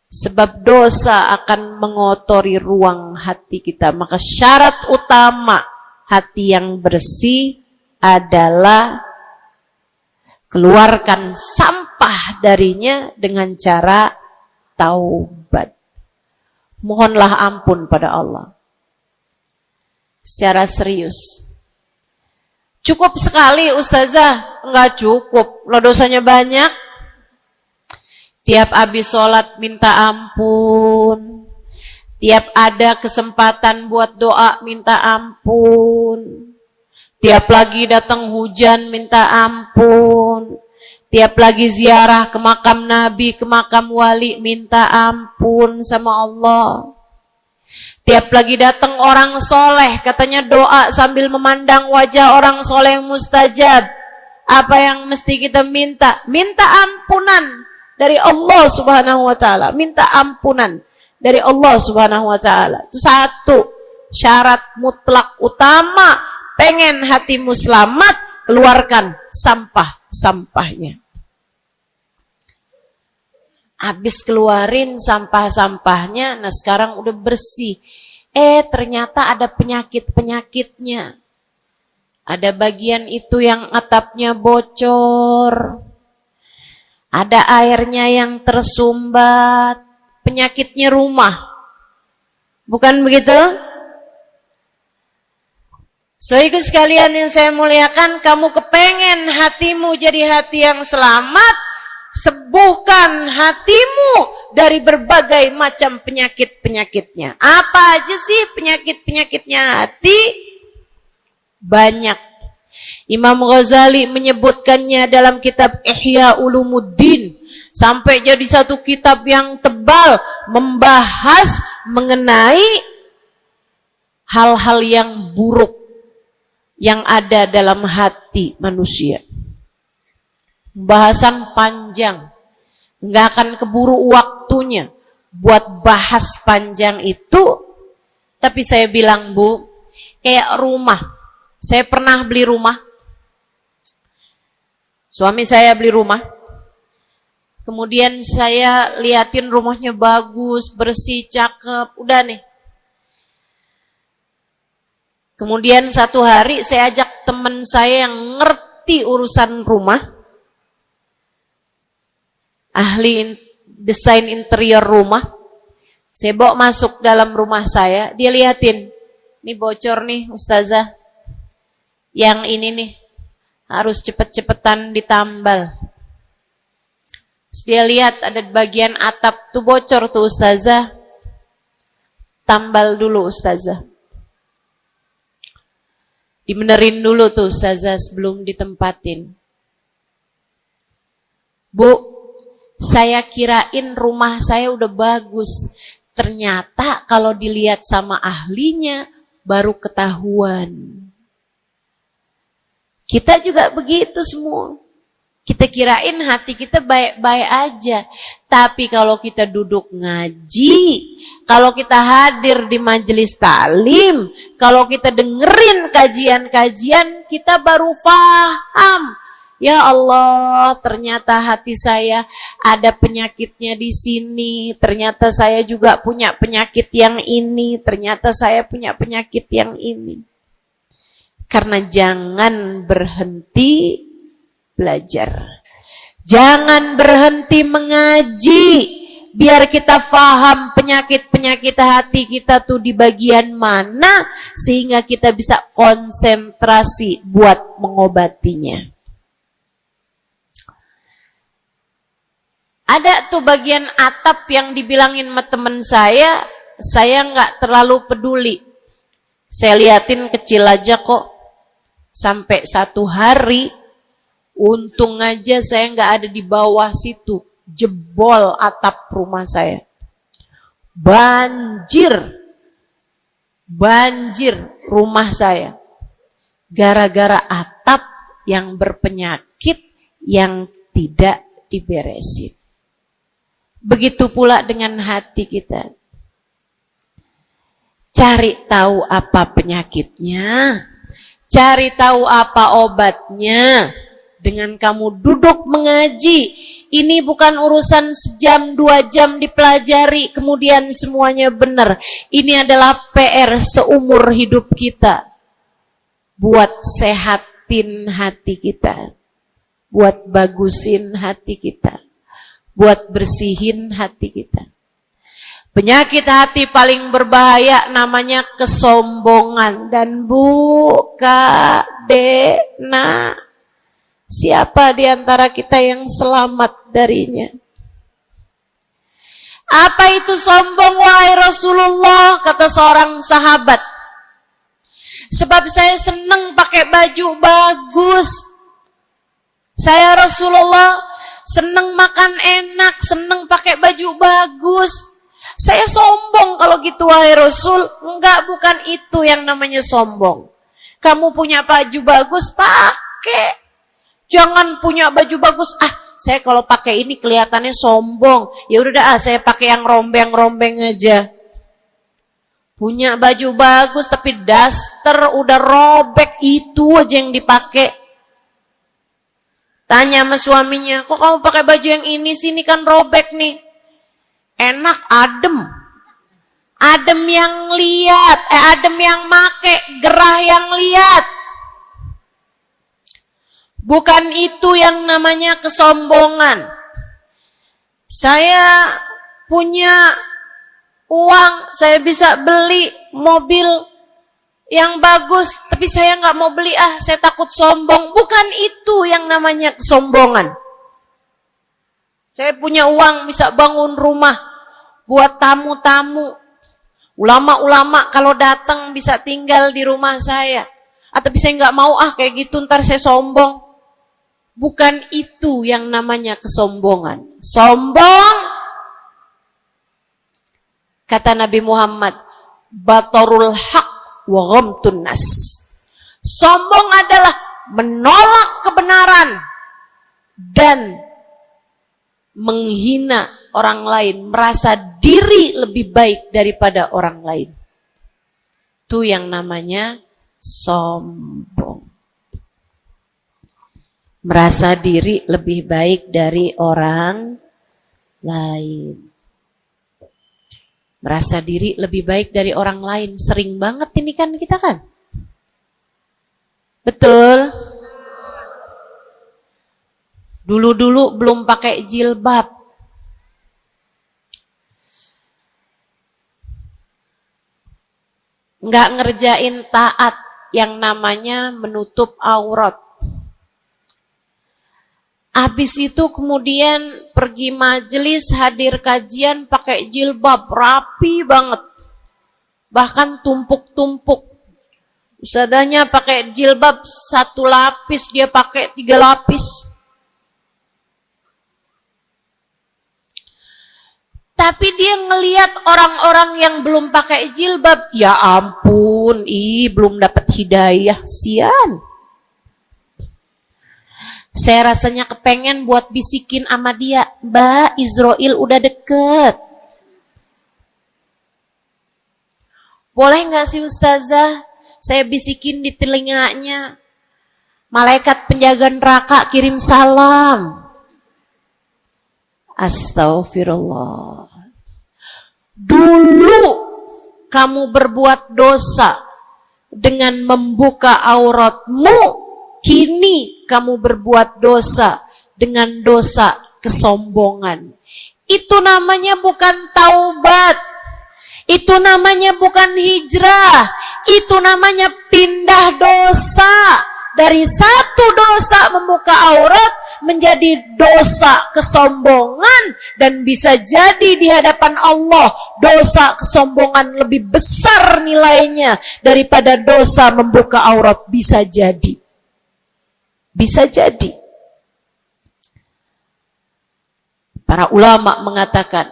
Sebab dosa akan mengotori ruang hati kita. Maka syarat utama hati yang bersih adalah keluarkan sampah darinya dengan cara taubat. Mohonlah ampun pada Allah. Secara serius. Cukup sekali ustazah? Enggak cukup. Lo dosanya banyak. Tiap habis sholat minta ampun. Tiap ada kesempatan buat doa minta ampun. Tiap lagi datang hujan minta ampun. Tiap lagi ziarah ke makam Nabi, ke makam wali, minta ampun sama Allah. Tiap lagi datang orang soleh, katanya doa sambil memandang wajah orang soleh mustajab. Apa yang mesti kita minta? Minta ampunan dari Allah Subhanahu wa ta'ala. Minta ampunan dari Allah Subhanahu wa ta'ala. Itu satu syarat mutlak utama. Pengen hatimu selamat, keluarkan sampah-sampahnya. Habis keluarin sampah-sampahnya, nah sekarang udah bersih. Ternyata ada penyakit-penyakitnya. Ada bagian itu yang atapnya bocor. ada airnya yang tersumbat, penyakitnya rumah. Bukan begitu? Saudaraku sekalian yang saya muliakan, kamu kepengen hatimu jadi hati yang selamat, sembuhkan hatimu dari berbagai macam penyakit-penyakitnya. Apa aja sih penyakit-penyakitnya hati? Banyak. Imam Ghazali menyebutkannya dalam kitab Ihya Ulumuddin. Sampai jadi satu kitab yang tebal membahas mengenai hal-hal yang buruk yang ada dalam hati manusia. Bahasan panjang, nggak akan keburu waktunya buat bahas panjang itu. Tapi saya bilang, Bu, kayak rumah. Saya pernah beli rumah. Suami saya beli rumah. Kemudian saya liatin rumahnya bagus, bersih, cakep, udah nih. Kemudian satu hari saya ajak teman saya yang ngerti urusan rumah, ahli desain interior rumah. Saya bawa masuk dalam rumah saya, dia liatin, ini bocor nih Ustazah, yang ini nih harus cepet-cepetan ditambal. Terus dia lihat ada bagian atap tuh bocor tuh Ustazah, tambal dulu Ustazah. Dibenerin dulu tuh Ustazah sebelum ditempatin. Bu, saya kirain rumah saya udah bagus. Ternyata kalau dilihat sama ahlinya baru ketahuan. Kita juga begitu semua. Kita kirain hati kita baik-baik aja. Tapi kalau kita duduk ngaji, kalau kita hadir di majelis taklim, kalau kita dengerin kajian-kajian, kita baru paham. Ya Allah, ternyata hati saya ada penyakitnya di sini. Ternyata saya juga punya penyakit yang ini. Ternyata saya punya penyakit yang ini. Karena jangan berhenti belajar. Jangan berhenti mengaji. Biar kita paham penyakit-penyakit hati kita tuh di bagian mana. Sehingga kita bisa konsentrasi buat mengobatinya. Ada tuh bagian atap yang dibilangin sama temen saya nggak terlalu peduli. Saya liatin kecil aja kok. Sampai satu hari, untung aja saya nggak ada di bawah situ, jebol atap rumah saya. Banjir rumah saya. Gara-gara atap yang berpenyakit yang tidak diberesin. Begitu pula dengan hati kita. Cari tahu apa penyakitnya. Cari tahu apa obatnya. Dengan kamu duduk mengaji. Ini bukan urusan sejam, 2 jam dipelajari. Kemudian semuanya benar. Ini adalah PR seumur hidup kita. Buat sehatin hati kita. Buat bagusin hati kita. Buat bersihin hati kita. Penyakit hati paling berbahaya namanya kesombongan. Dan Bu, Kak, Dek, Nak, siapa di antara kita yang selamat darinya? Apa itu sombong, wahai Rasulullah? Kata seorang sahabat. Sebab saya senang pakai baju bagus. Saya Rasulullah senang makan enak, senang pakai baju bagus. Saya sombong kalau gitu wahai Rasul. Enggak, bukan itu yang namanya sombong. Kamu punya baju bagus, pakai. Jangan punya baju bagus. Saya kalau pakai ini kelihatannya sombong. Ya udah saya pakai yang rombeng-rombeng aja. Punya baju bagus tapi daster udah robek, itu aja yang dipakai. Tanya sama suaminya, kok kamu pakai baju yang ini sih, ini kan robek nih. Enak, adem. Adem yang lihat, adem yang make, gerah yang lihat. Bukan itu yang namanya kesombongan. Saya punya uang, saya bisa beli mobil yang bagus, tapi saya nggak mau beli, saya takut sombong. Bukan itu yang namanya kesombongan. Saya punya uang, bisa bangun rumah buat tamu-tamu. Ulama-ulama kalau datang bisa tinggal di rumah saya. Tapi saya nggak mau, kayak gitu ntar saya sombong. Bukan itu yang namanya kesombongan. Sombong, kata Nabi Muhammad, batarul haq wa ghamtun nas. Sombong adalah menolak kebenaran dan menghina orang lain, merasa diri lebih baik daripada orang lain. Itu yang namanya sombong. Merasa diri lebih baik dari orang lain. Merasa diri lebih baik dari orang lain. Sering banget ini kan kita kan. Betul? Dulu-dulu belum pakai jilbab. Nggak ngerjain taat yang namanya menutup aurat. Habis itu kemudian pergi majelis, hadir kajian pakai jilbab, rapi banget. Bahkan tumpuk-tumpuk. Ustadzanya pakai jilbab 1 lapis, dia pakai 3 lapis. Tapi dia ngelihat orang-orang yang belum pakai jilbab, ya ampun, belum dapat hidayah, sian. Saya rasanya kepengen buat bisikin sama dia, Mbak, Israel udah deket. Boleh gak sih Ustazah, saya bisikin di telinganya, malaikat penjaga neraka kirim salam. Astaghfirullah. Dulu kamu berbuat dosa dengan membuka auratmu, kini kamu berbuat dosa dengan dosa kesombongan. Itu namanya bukan taubat. Itu namanya bukan hijrah. Itu namanya pindah dosa. Dari satu dosa membuka aurat menjadi dosa kesombongan. Dan bisa jadi di hadapan Allah dosa kesombongan lebih besar nilainya daripada dosa membuka aurat. Bisa jadi. Bisa jadi. Para ulama mengatakan,